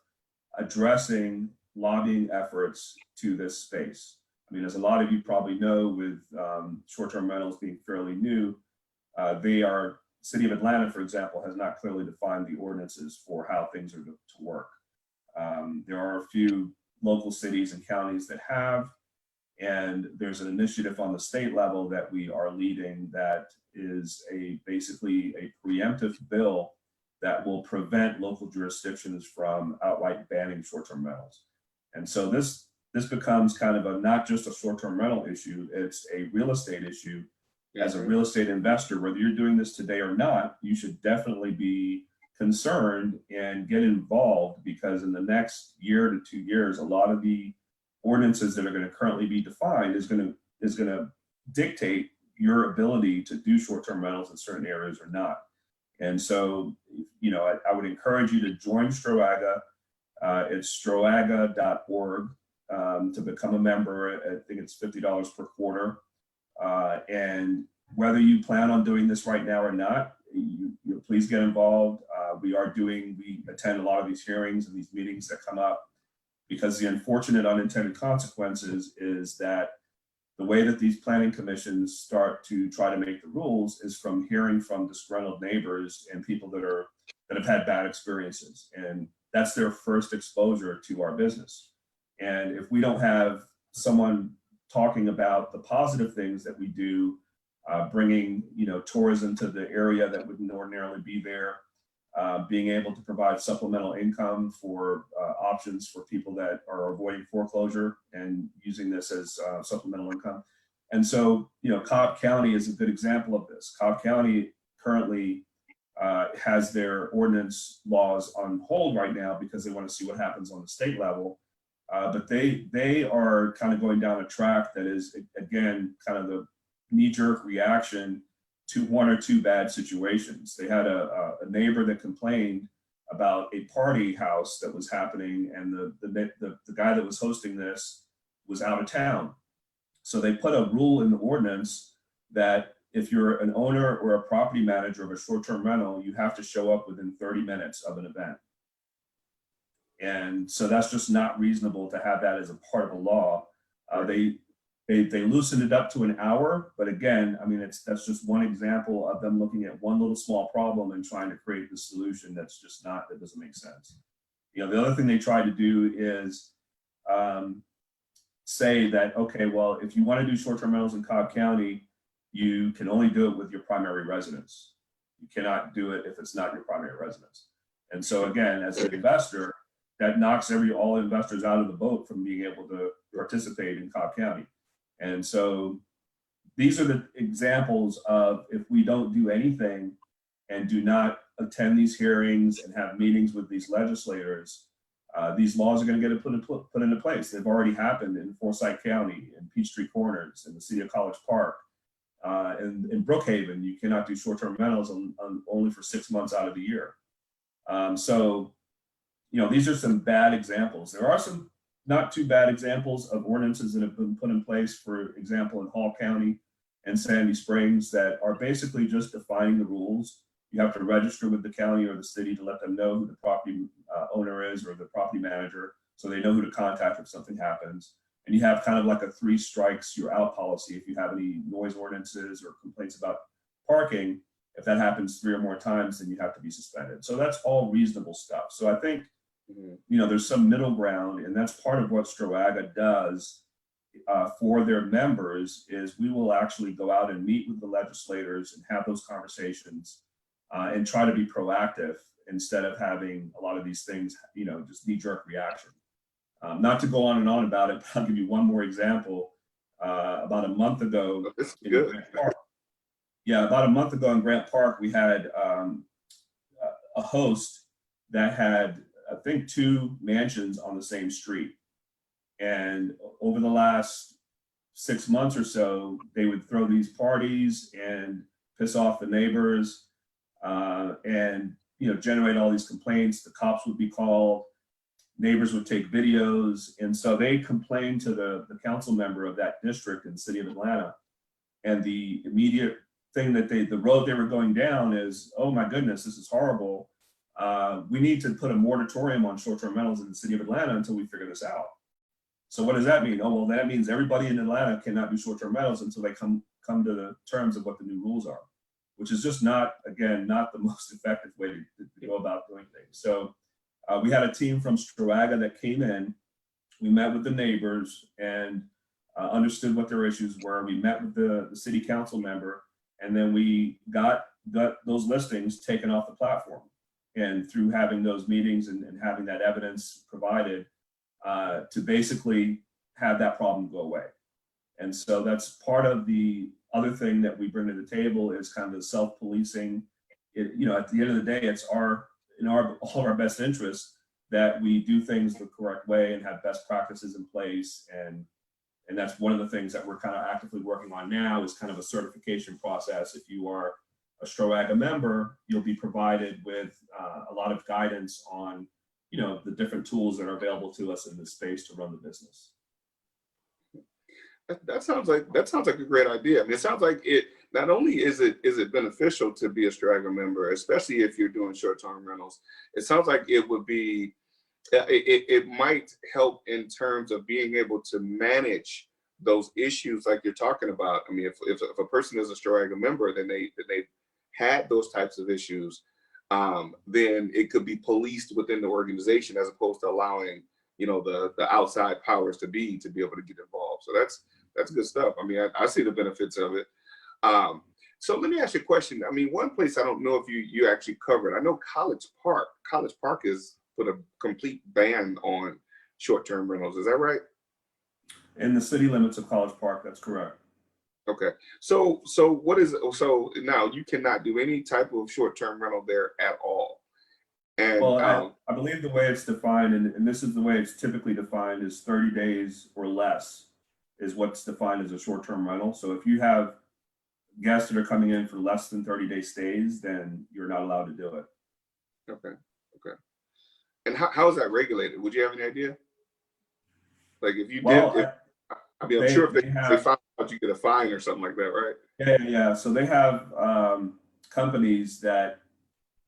addressing lobbying efforts to this space. I mean, as a lot of you probably know, with short-term rentals being fairly new, City of Atlanta, for example, has not clearly defined the ordinances for how things are to work. There are a few local cities and counties that have, and there's an initiative on the state level that we are leading that is basically a preemptive bill that will prevent local jurisdictions from outright banning short-term rentals. And so this becomes kind of not just a short-term rental issue, it's a real estate issue. As a real estate investor, whether you're doing this today or not, you should definitely be concerned and get involved, because in the next year to 2 years, a lot of the ordinances that are going to currently be defined is going to dictate your ability to do short-term rentals in certain areas or not. And so, I would encourage you to join STROAGA. It's stroaga.org to become a member. I think it's $50 per quarter. And whether you plan on doing this right now or not, you please get involved. We attend a lot of these hearings and these meetings that come up, because the unfortunate unintended consequences is that the way that these planning commissions start to try to make the rules is from hearing from disgruntled neighbors and people that have had bad experiences. And that's their first exposure to our business. And if we don't have someone talking about the positive things that we do, bringing tourism to the area that wouldn't ordinarily be there, being able to provide supplemental income for options for people that are avoiding foreclosure and using this as supplemental income. And so, Cobb County is a good example of this. Cobb County currently has their ordinance laws on hold right now because they want to see what happens on the state level. But they are kind of going down a track that is, again, kind of the knee-jerk reaction to one or two bad situations. They had a neighbor that complained about a party house that was happening, and the guy that was hosting this was out of town. So they put a rule in the ordinance that if you're an owner or a property manager of a short-term rental, you have to show up within 30 minutes of an event. And so that's just not reasonable to have that as a part of the law. They loosened it up to an hour, but again, I mean, that's just one example of them looking at one little small problem and trying to create the solution that doesn't make sense. The other thing they tried to do is say that, okay, well, if you want to do short-term rentals in Cobb County, you can only do it with your primary residence. You cannot do it if it's not your primary residence. And so again, as an investor, that knocks all investors out of the boat from being able to participate in Cobb County. And so these are the examples of, if we don't do anything and do not attend these hearings and have meetings with these legislators, these laws are going to get put into place. They've already happened in Forsyth County, in Peachtree Corners, in the city of College Park, in Brookhaven. You cannot do short-term rentals only for 6 months out of the year. So, these are some bad examples. There are some not too bad examples of ordinances that have been put in place, for example, in Hall County and Sandy Springs, that are basically just defining the rules. You have to register with the county or the city to let them know who the property owner is, or the property manager, so they know who to contact if something happens. And you have kind of like a 3 strikes, you're out policy. If you have any noise ordinances or complaints about parking, if that happens 3 or more times, then you have to be suspended. So that's all reasonable stuff. So I think, there's some middle ground, and that's part of what STROAGA does for their members, is we will actually go out and meet with the legislators and have those conversations and try to be proactive instead of having a lot of these things, just knee-jerk reaction. Not to go on and on about it, but I'll give you one more example. About a month ago in Grant Park, about a month ago in Grant Park, we had a host that had, I think, 2 mansions on the same street. And over the last 6 months or so, they would throw these parties and piss off the neighbors and generate all these complaints. The cops would be called. neighbors would take videos. And so they complained to the council member of that district in the city of Atlanta. And the immediate thing that the road they were going down is, oh my goodness, this is horrible. We need to put a moratorium on short-term rentals in the city of Atlanta until we figure this out. So what does that mean? Oh, well, that means everybody in Atlanta cannot do short-term rentals until they come to the terms of what the new rules are, which is just not, again, not the most effective way to go about doing things. So we had a team from Strawaga that came in. We met with the neighbors and understood what their issues were. We met with the city council member, and then we got those listings taken off the platform. And through having those meetings and having that evidence provided to basically have that problem go away. And so that's part of the other thing that we bring to the table is kind of the self-policing. You know, at the end of the day, it's in all of our best interests that we do things the correct way and have best practices in place. And that's one of the things that we're kind of actively working on now is kind of a certification process. If you are a Strawaga member, you'll be provided with a lot of guidance on, you know, the different tools that are available to us in this space to run the business. That sounds like a great idea. I mean, it sounds like it not only is it beneficial to be a Strawaga member, especially if you're doing short-term rentals. It sounds like it would be it might help in terms of being able to manage those issues like you're talking about. I mean, if a person is a Strawaga member, then they had those types of issues, then it could be policed within the organization as opposed to allowing, you know, the outside powers to be able to get involved. So that's good stuff. I mean, I see the benefits of it. So let me ask you a question. I mean, one place I don't know if you actually covered. I know College Park is put a complete ban on short-term rentals. Is that right? In the city limits of College Park, that's correct. Okay. So what is so now you cannot do any type of short-term rental there at all. And well, I believe the way it's defined, and this is the way it's typically defined, is 30 days or less is what's defined as a short-term rental. So if you have guests that are coming in for less than 30-day stays, then you're not allowed to do it. Okay. And how is that regulated? Would you have any idea? Like if you did, I mean, I'm sure if they found out, you get a fine or something like that, right? Yeah. So they have companies that,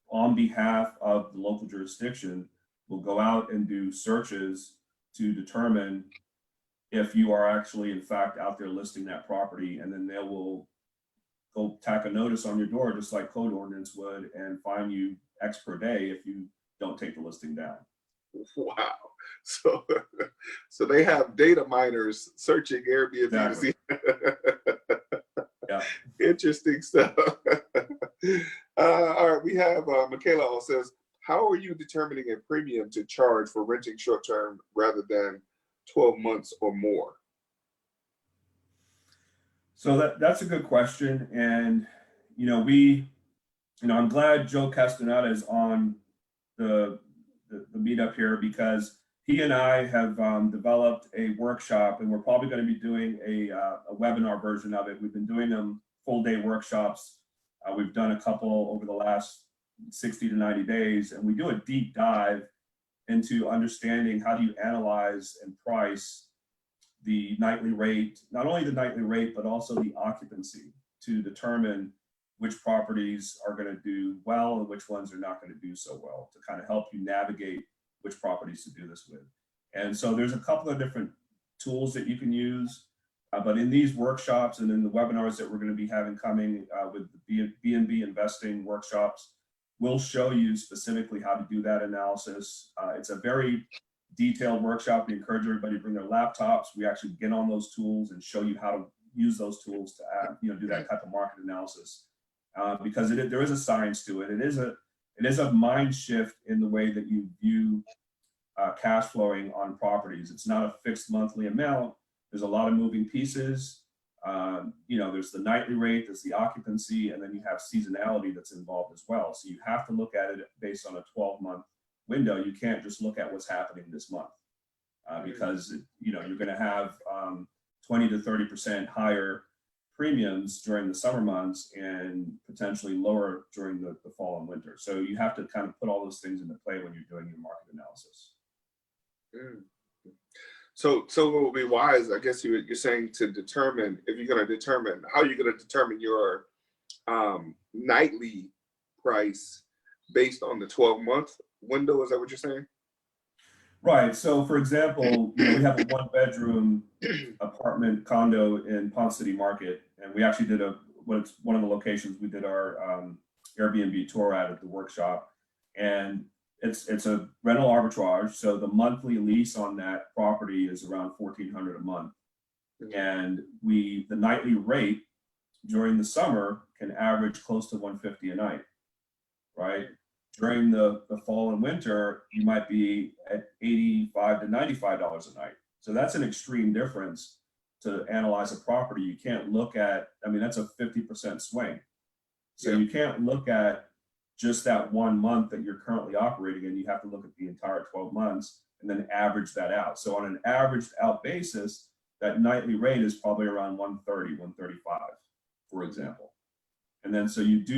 on behalf of the local jurisdiction, will go out and do searches to determine if you are actually, in fact, out there listing that property, and then they will go tack a notice on your door, just like code ordinance would, and fine you X per day if you don't take the listing down. Wow. So they have data miners searching Airbnb Exactly. to see. Yeah. Interesting stuff. All right, we have Michaela says, how are you determining a premium to charge for renting short term rather than 12 months or more? So that's a good question. And, I'm glad Joe Castaneda is on the meetup here, because he and I have developed a workshop, and we're probably going to be doing a webinar version of it. We've been doing them full day workshops. We've done a couple over the last 60 to 90 days, and we do a deep dive into understanding how do you analyze and price the nightly rate, not only the nightly rate, but also the occupancy, to determine which properties are going to do well and which ones are not going to do so well, to kind of help you navigate which properties to do this with. And so there's a couple of different tools that you can use, but in these workshops and in the webinars that we're going to be having coming with the B&B investing workshops, we'll show you specifically how to do that analysis. It's a very detailed workshop. We encourage everybody to bring their laptops. We actually get on those tools and show you how to use those tools to do that type of market analysis, because there is a science to it. It is a mind shift in the way that you view cash flowing on properties. It's not a fixed monthly amount. There's a lot of moving pieces. There's the nightly rate, there's the occupancy, and then you have seasonality that's involved as well. So you have to look at it based on a 12-month window. You can't just look at what's happening this month, because you're going to have 20 to 30% higher premiums during the summer months and potentially lower during the fall and winter. So you have to kind of put all those things into play when you're doing your market analysis. Mm. So what would be wise, I guess you're saying, to determine, if you're going to determine, how you're going to determine your nightly price based on the 12-month window. Is that what you're saying? Right. So, for example, we have a one-bedroom apartment condo in Ponce City Market, and we actually did what's one of the locations we did our Airbnb tour at the workshop, and it's a rental arbitrage. So the monthly lease on that property is around 1,400 a month, and the nightly rate during the summer can average close to 150 a night, right? During the fall and winter, you might be at $85 to $95 a night. So that's an extreme difference to analyze a property. You can't look at, I mean, that's a 50% swing. So Yeah. you can't look at just that 1 month that you're currently operating in. You have to look at the entire 12 months and then average that out. So on an averaged out basis, that nightly rate is probably around 130, 135, for example. And then so you do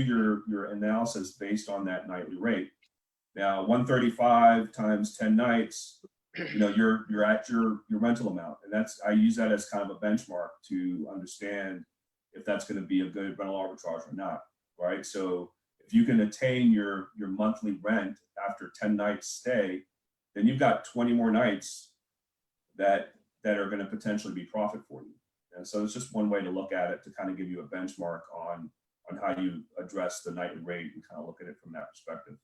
your analysis based on that nightly rate. Now 135 times 10 nights, you're at your rental amount. And I use that as kind of a benchmark to understand if that's going to be a good rental arbitrage or not, right? So if you can attain your monthly rent after 10 nights stay, then you've got 20 more nights that are going to potentially be profit for you. And so it's just one way to look at it, to kind of give you a benchmark on how you address the nightly rate and kind of look at it from that perspective.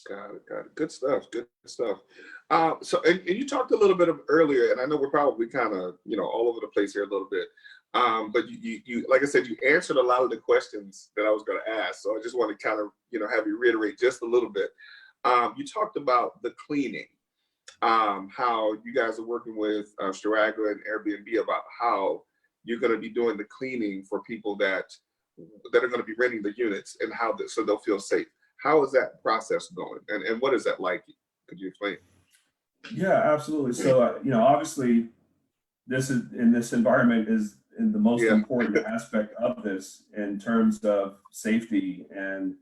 Got it. Good stuff. Good stuff. So, and you talked a little bit earlier, and I know we're probably kind of, all over the place here a little bit. But you, like I said, you answered a lot of the questions that I was going to ask. So I just want to kind of, have you reiterate just a little bit. You talked about the cleaning, how you guys are working with Straga and Airbnb about how you're going to be doing the cleaning for people that are going to be renting the units, and so they'll feel safe. How is that process going, and what is that like? Could you explain? Yeah, absolutely. So obviously, this environment is the most important aspect of this in terms of safety. And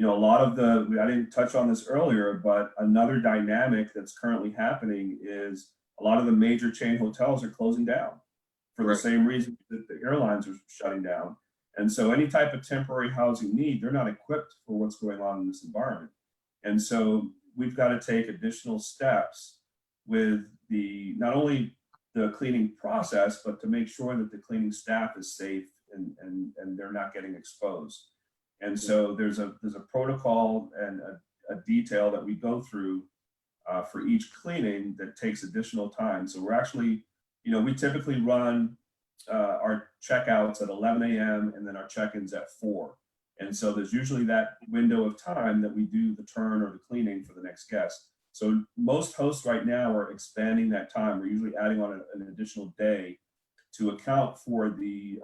a lot of I didn't touch on this earlier, but another dynamic that's currently happening is a lot of the major chain hotels are closing down for the same reason that the airlines are shutting down. And so any type of temporary housing need, they're not equipped for what's going on in this environment. And so we've got to take additional steps with not only the cleaning process, but to make sure that the cleaning staff is safe and they're not getting exposed. And so there's a protocol and a detail that we go through for each cleaning that takes additional time. So we're actually, we typically run our checkouts at 11 a.m. and then our check-ins at 4. And so there's usually that window of time that we do the turn or the cleaning for the next guest. So most hosts right now are expanding that time. We're usually adding on an additional day to account for the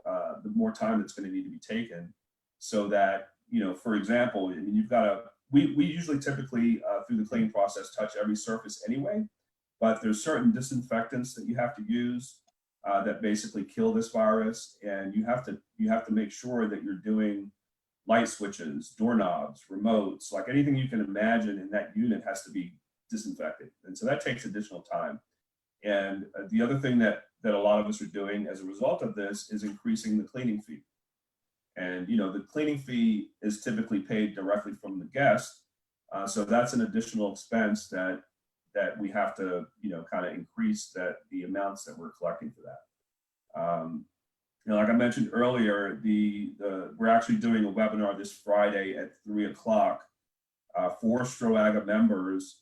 more time that's going to need to be taken, so that, for example, I mean, we usually typically through the cleaning process touch every surface anyway, but there's certain disinfectants that you have to use that basically kill this virus, and you have to make sure that you're doing light switches, doorknobs, remotes, like anything you can imagine in that unit has to be disinfected. And so that takes additional time. And the other thing that a lot of us are doing as a result of this is increasing the cleaning fee. And the cleaning fee is typically paid directly from the guest, so that's an additional expense that we have to kind of increase the amounts that we're collecting for that. Like I mentioned earlier, we're actually doing a webinar this Friday at 3 o'clock for Straga members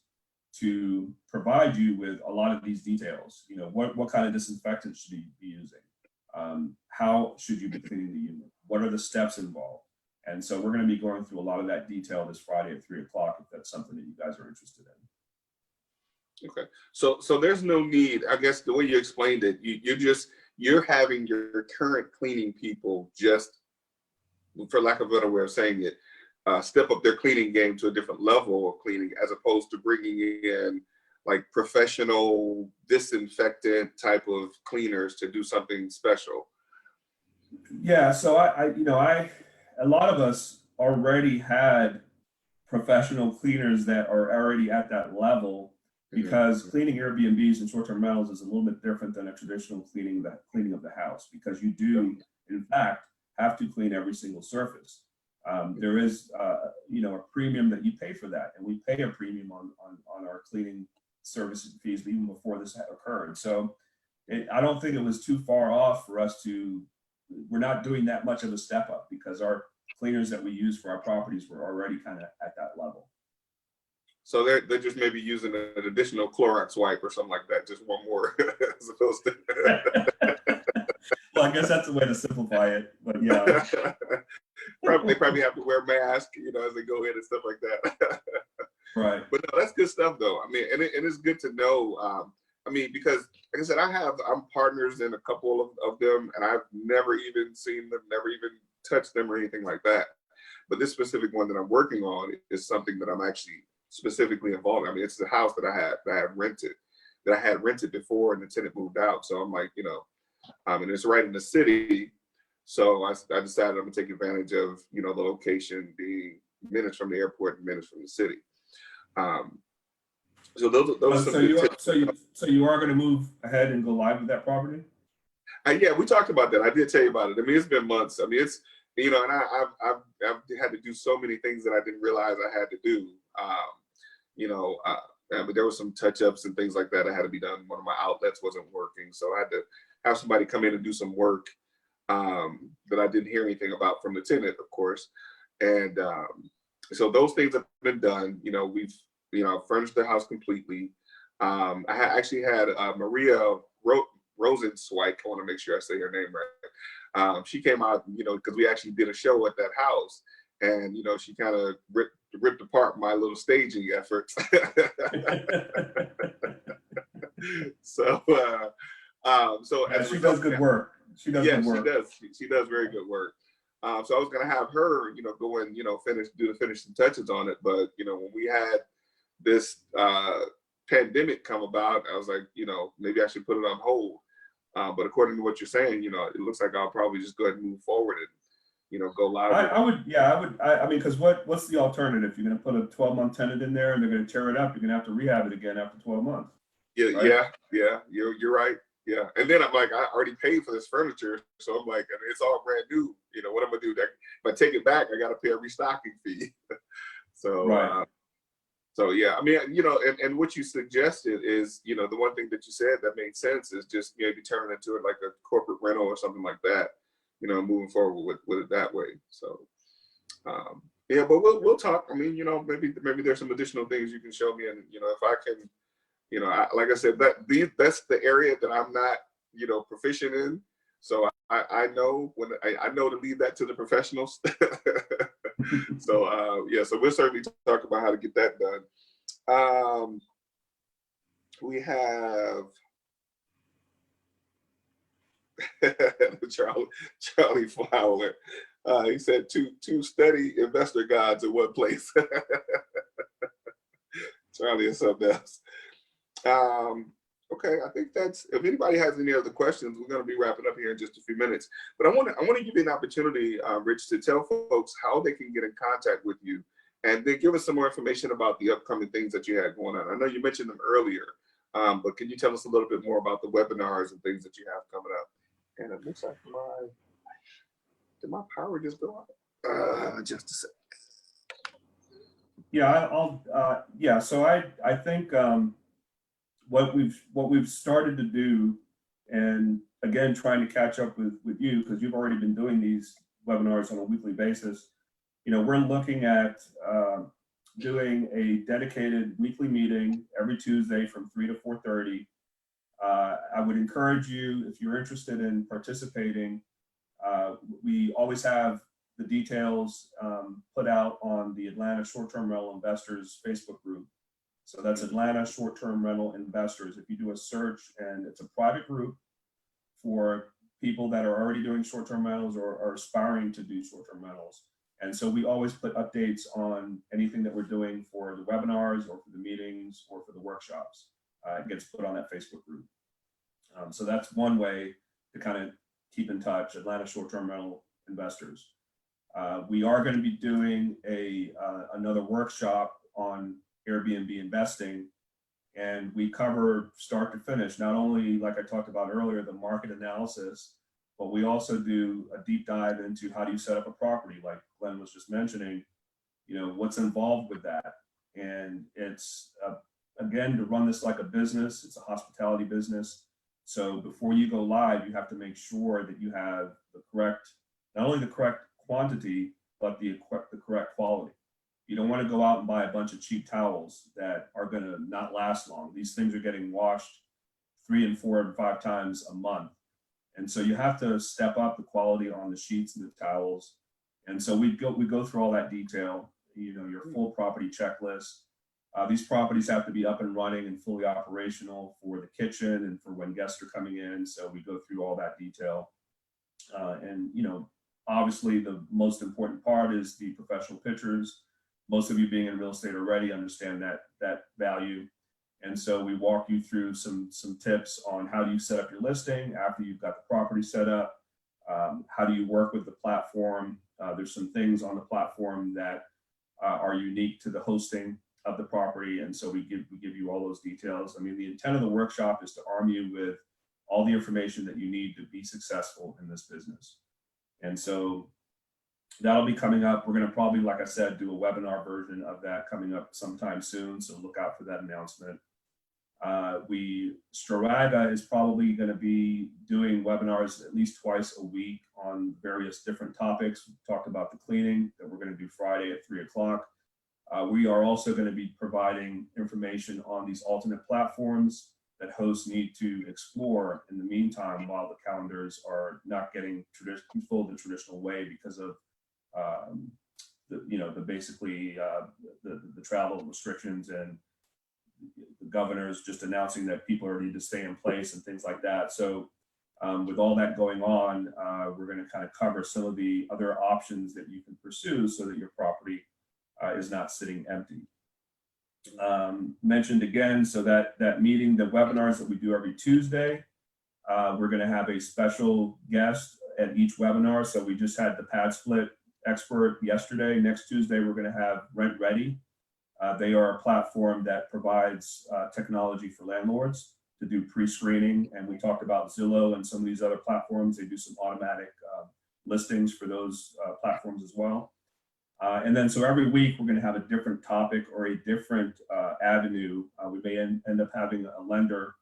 to provide you with a lot of these details. What kind of disinfectant should you be using? How should you be cleaning the unit? What are the steps involved? And so we're going to be going through a lot of that detail this Friday at 3 o'clock, if that's something that you guys are interested in. Okay, so there's no need, I guess the way you explained it, you're having your current cleaning people, just for lack of a better way of saying it, step up their cleaning game to a different level of cleaning, as opposed to bringing in like professional disinfectant type of cleaners to do something special. Yeah, so a lot of us already had professional cleaners that are already at that level. because cleaning Airbnbs and short-term rentals is a little bit different than a traditional cleaning of the house, because you do, in fact, have to clean every single surface. There is, a premium that you pay for that, and we pay a premium on our cleaning services fees even before this occurred. So I don't think it was too far off for us we're not doing that much of a step up, because our cleaners that we use for our properties were already kind of at that level. So they're just maybe using an additional Clorox wipe or something like that, just one more as opposed to. Well, I guess that's the way to simplify it, but yeah. They probably have to wear masks, as they go in and stuff like that. Right. But no, that's good stuff though. I mean, and it's good to know. Because like I said, I'm partners in a couple of them, and I've never even seen them, never even touched them or anything like that. But this specific one that I'm working on is something that I'm actually specifically involved in. I mean, it's the house that I had rented before, and the tenant moved out. So I'm like, and it's right in the city. So I decided I'm gonna take advantage of, the location being minutes from the airport and minutes from the city. So those. So you are going to move ahead and go live with that property? Yeah, we talked about that. I did tell you about it. I mean, it's been months. I mean, it's and I've had to do so many things that I didn't realize I had to do. But there were some touch-ups and things like that that had to be done. One of my outlets wasn't working, so I had to have somebody come in and do some work that I didn't hear anything about from the tenant, of course. And so those things have been done. We've furnished the house completely. I actually had Maria Rosenzweig. I want to make sure I say her name right. She came out, because we actually did a show at that house, and she kind of ripped apart my little staging efforts. So she does good work. She does good work. She does very good work. So I was gonna have her, go and do the finishing touches on it. But when we had this pandemic come about, I was like, maybe I should put it on hold. But according to what you're saying, it looks like I'll probably just go ahead and move forward and go live. I mean, because what's the alternative? You're going to put a 12-month tenant in there and they're going to tear it up. You're going to have to rehab it again after 12 months. Yeah, right? yeah. You're right. Yeah. And then I'm like, I already paid for this furniture. So I'm like, it's all brand new. What I'm going to do? If I take it back, I got to pay a restocking fee. So, right. So yeah, I mean, and what you suggested is, the one thing that you said that made sense is just maybe turn into it like a corporate rental or something like that, moving forward with it that way. So, yeah, but we'll talk. I mean, maybe there's some additional things you can show me, and if I can, like I said, that's the area that I'm not, proficient in. So I know I know to leave that to the professionals. So yeah, so we'll certainly talk about how to get that done. We have Charlie Fowler. He said two steady investor gods in one place. Charlie is something else. Okay, I think that's, if anybody has any other questions, we're going to be wrapping up here in just a few minutes. But I want to give you an opportunity, Rich, to tell folks how they can get in contact with you, and then give us some more information about the upcoming things that you had going on. I know you mentioned them earlier, but can you tell us a little bit more about the webinars and things that you have coming up? And it looks like did my power just go out? Just a sec. Yeah, so I think what we've started to do, and again, trying to catch up with you, because you've already been doing these webinars on a weekly basis. We're looking at doing a dedicated weekly meeting every Tuesday from 3 to 4:30. I would encourage you, if you're interested in participating, we always have the details put out on the Atlanta Short-Term Rental Investors Facebook group. So that's Atlanta Short-Term Rental Investors. If you do a search, and it's a private group for people that are already doing short-term rentals or are aspiring to do short-term rentals. And so we always put updates on anything that we're doing for the webinars or for the meetings or for the workshops. It gets put on that Facebook group. So that's one way to kind of keep in touch, Atlanta Short-Term Rental Investors. We are going to be doing another workshop on Airbnb investing, And we cover start to finish, not only, like I talked about earlier, the market analysis, but we also do a deep dive into how do you set up a property, like Glenn was just mentioning, what's involved with that. And it's, again, to run this like a business, it's a hospitality business. So before you go live, you have to make sure that you have the correct, not only the correct quantity, but the correct quality. You don't want to go out and buy a bunch of cheap towels that are going to not last long. These things are getting washed 3 and 4 and 5 times a month. And so you have to step up the quality on the sheets and the towels. And so we go through all that detail, your full property checklist. These properties have to be up and running and fully operational for the kitchen and for when guests are coming in. So we go through all that detail. And obviously the most important part is the professional pictures. Most of you being in real estate already understand that value. And so we walk you through some tips on how do you set up your listing after you've got the property set up. How do you work with the platform? There's some things on the platform that are unique to the hosting of the property. And so we give you all those details. I mean, the intent of the workshop is to arm you with all the information that you need to be successful in this business. And so that'll be coming up. We're going to probably, like I said, do a webinar version of that coming up sometime soon. So look out for that announcement. Stravaga is probably going to be doing webinars at least twice a week on various different topics. We talked about the cleaning that we're going to do Friday at 3 o'clock. We are also going to be providing information on these alternate platforms that hosts need to explore in the meantime while the calendars are not getting full the traditional way because of the travel restrictions and the governors just announcing that people need to stay in place and things like that. So with all that going on, we're going to kind of cover some of the other options that you can pursue so that your property is not sitting empty. Mentioned again, so that meeting, the webinars that we do every Tuesday, we're going to have a special guest at each webinar. So we just had the pad split expert yesterday. Next Tuesday, we're going to have Rent Ready. They are a platform that provides technology for landlords to do pre-screening. And we talked about Zillow and some of these other platforms. They do some automatic listings for those platforms as well. And then so every week we're going to have a different topic or a different avenue. We may end up having a lender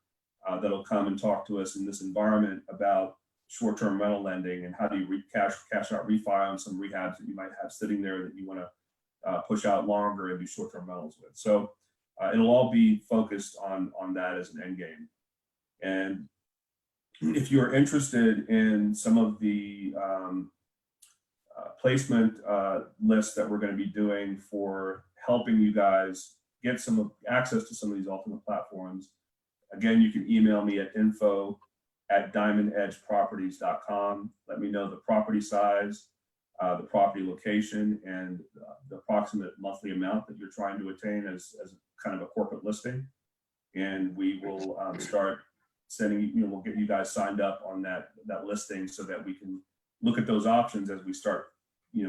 that'll come and talk to us in this environment about short-term rental lending and how do you cash out refi on some rehabs that you might have sitting there that you want to push out longer and do short-term rentals with. So it'll all be focused on that as an end game. And if you're interested in some of the placement lists that we're going to be doing for helping you guys get some access to some of these ultimate platforms, again, you can email me at info@diamondedgeproperties.com. Let me know the property size, the property location, and the approximate monthly amount that you're trying to attain as kind of a corporate listing. And we will start sending, we'll get you guys signed up on that listing so that we can look at those options as we start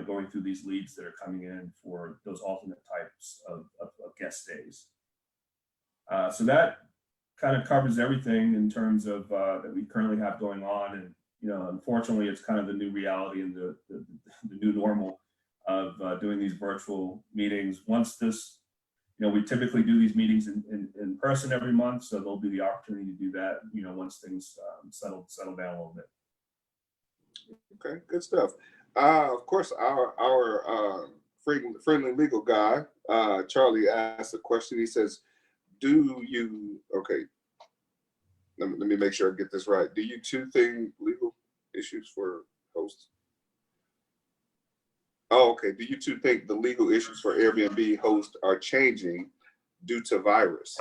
going through these leads that are coming in for those alternate types of guest stays. So that kind of covers everything in terms of that we currently have going on. And, unfortunately, it's kind of the new reality and the new normal of doing these virtual meetings. Once this, we typically do these meetings in person every month. So there'll be the opportunity to do that, once things settle down a little bit. Okay, good stuff. Of course, our friendly legal guy, Charlie, asked a question. He says, okay, let me make sure I get this right. Do you two think legal issues for hosts? Oh, okay. Do you two think the legal issues for Airbnb hosts are changing due to virus?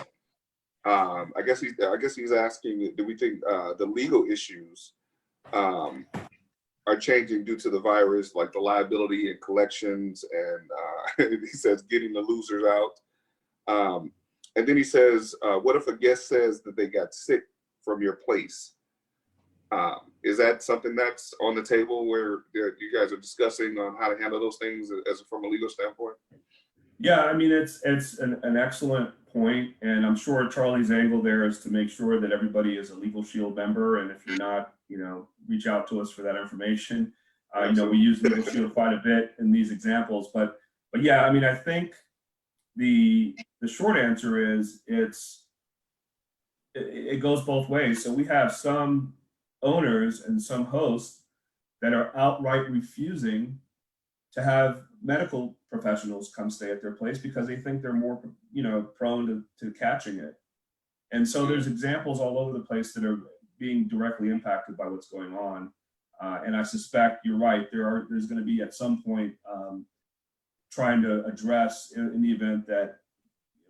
I guess he's asking, do we think the legal issues are changing due to the virus, like the liability and collections, and he says getting the losers out. And then he says, what if a guest says that they got sick from your place? Is that something that's on the table where you guys are discussing on how to handle those things from a legal standpoint? Yeah, I mean, it's an excellent point, and I'm sure Charlie's angle there is to make sure that everybody is a Legal Shield member, and if you're not, reach out to us for that information. We Absolutely. use Legal Shield quite a bit in these examples, but yeah, I mean, I think the short answer is it goes both ways. So we have some owners and some hosts that are outright refusing to have medical professionals come stay at their place because they think they're more, prone to catching it. And so there's examples all over the place that are being directly impacted by what's going on. And I suspect you're right. There's going to be at some point trying to address in the event that,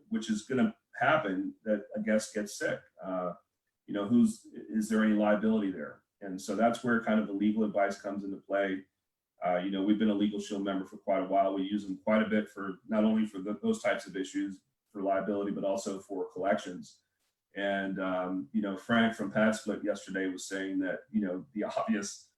which is going to happen, that a guest gets sick. Is there any liability there? And so that's where kind of the legal advice comes into play. We've been a Legal Shield member for quite a while. We use them quite a bit for not only for those types of issues for liability, but also for collections. And, Frank from Pad Split yesterday was saying that, the obvious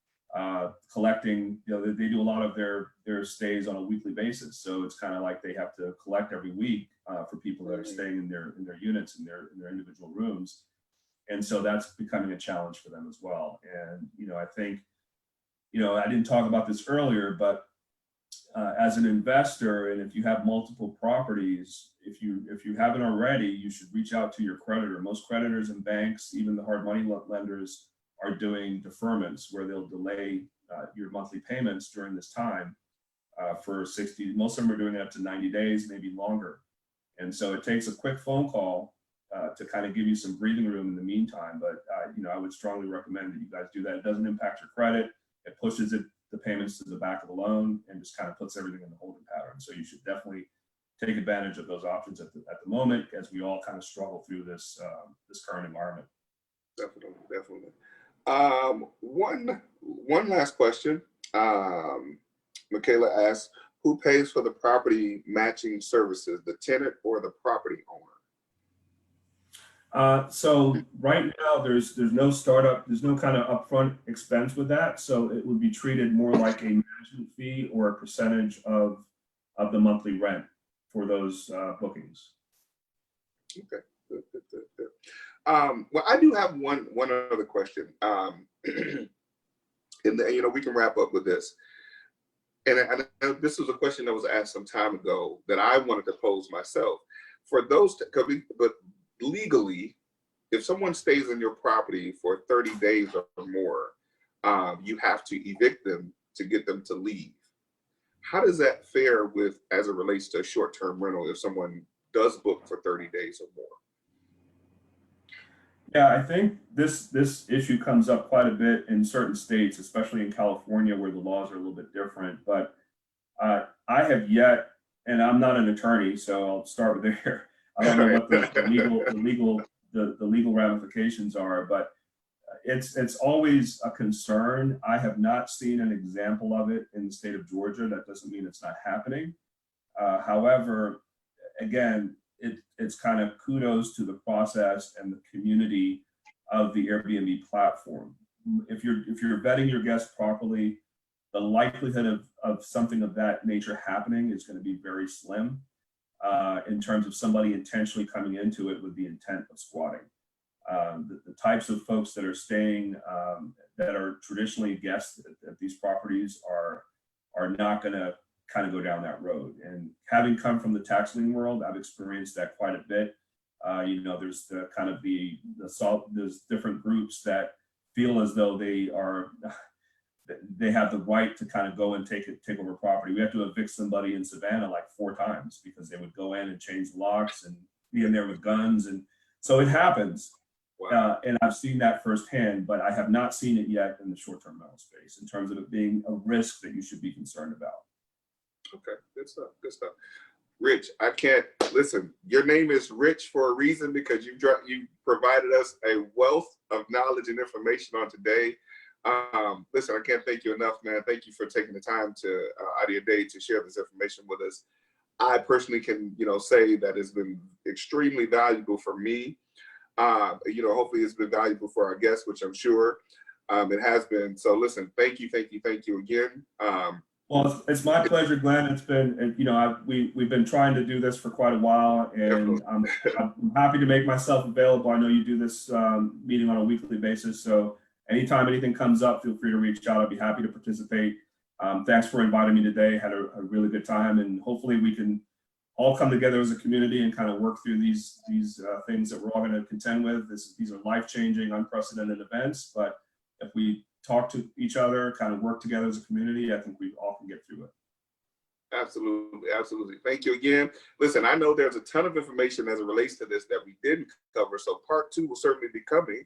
collecting, they do a lot of their stays on a weekly basis. So it's kind of like they have to collect every week for people that are staying in their units, in their individual rooms. And so that's becoming a challenge for them as well. And, I think, I didn't talk about this earlier, but as an investor, and if you have multiple properties, if you haven't already, you should reach out to your creditor. Most creditors and banks, even the hard money lenders, are doing deferments where they'll delay your monthly payments during this time for 60. Most of them are doing it up to 90 days, maybe longer. And so it takes a quick phone call to kind of give you some breathing room in the meantime. But I would strongly recommend that you guys do that. It doesn't impact your credit. It pushes the payments to the back of the loan and just kind of puts everything in the holding pattern. So you should definitely take advantage of those options at the moment as we all kind of struggle through this current environment. Definitely. One last question. Michaela asks, who pays for the property matching services, the tenant or the property owner? So right now there's no startup, there's no kind of upfront expense with that. So it would be treated more like a management fee or a percentage of the monthly rent for those bookings. Okay, good. Well, I do have one other question. And we can wrap up with this. And this was a question that was asked some time ago that I wanted to pose myself. For those, but legally, if someone stays in your property for 30 days or more, you have to evict them to get them to leave. How does that fare as it relates to a short-term rental if someone does book for 30 days or more? Yeah, I think this issue comes up quite a bit in certain states, especially in California, where the laws are a little bit different. But I have yet, and I'm not an attorney, so I'll start with there. I don't know what the legal ramifications are, but it's always a concern. I have not seen an example of it in the state of Georgia. That doesn't mean it's not happening. However, again, it's kind of kudos to the process and the community of the Airbnb platform. If you're vetting your guests properly, the likelihood of something of that nature happening is going to be very slim in terms of somebody intentionally coming into it with the intent of squatting. The types of folks that are staying that are traditionally guests at these properties are not going to kind of go down that road. And having come from the tax lien world, I've experienced that quite a bit. There's the kind of there's different groups that feel as though they have the right to kind of go and take over property. We have to evict somebody in Savannah like 4 times because they would go in and change the locks and be in there with guns. And so it happens. Wow. And I've seen that firsthand, but I have not seen it yet in the short-term rental space in terms of it being a risk that you should be concerned about. Okay, good stuff. Rich, I can't listen. Your name is Rich for a reason because you provided us a wealth of knowledge and information on today. Listen, I can't thank you enough, man. Thank you for taking the time out of your day to share this information with us. I personally can, say that it's been extremely valuable for me. Hopefully it's been valuable for our guests, which I'm sure it has been. So listen, thank you again. Well, it's my pleasure, Glenn. It's been, you know, we've been trying to do this for quite a while, and I'm happy to make myself available. I know you do this meeting on a weekly basis, so anytime anything comes up, feel free to reach out. I'd be happy to participate. Thanks for inviting me today. Had a really good time, and hopefully we can all come together as a community and kind of work through these things that we're all going to contend with. These are life-changing, unprecedented events, but if we talk to each other, kind of work together as a community, I think we all can get through it. Absolutely, absolutely. Thank you again. Listen, I know there's a ton of information as it relates to this that we didn't cover, so part 2 will certainly be coming.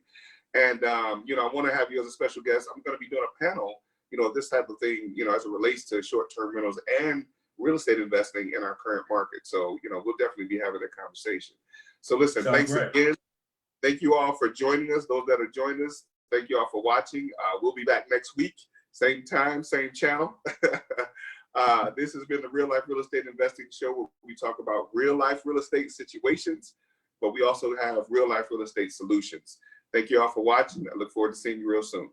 And you know, I want to have you as a special guest. I'm going to be doing a panel, you know, this type of thing, you know, as it relates to short-term rentals and real estate investing in our current market. So, you know, we'll definitely be having that conversation. So listen, thanks again. Thank you all for joining us. Those that are joining us, thank you all for watching. We'll be back next week, same time, same channel. This has been the Real Life Real Estate Investing Show, where we talk about real life real estate situations, but we also have real life real estate solutions. Thank you all for watching. I look forward to seeing you real soon.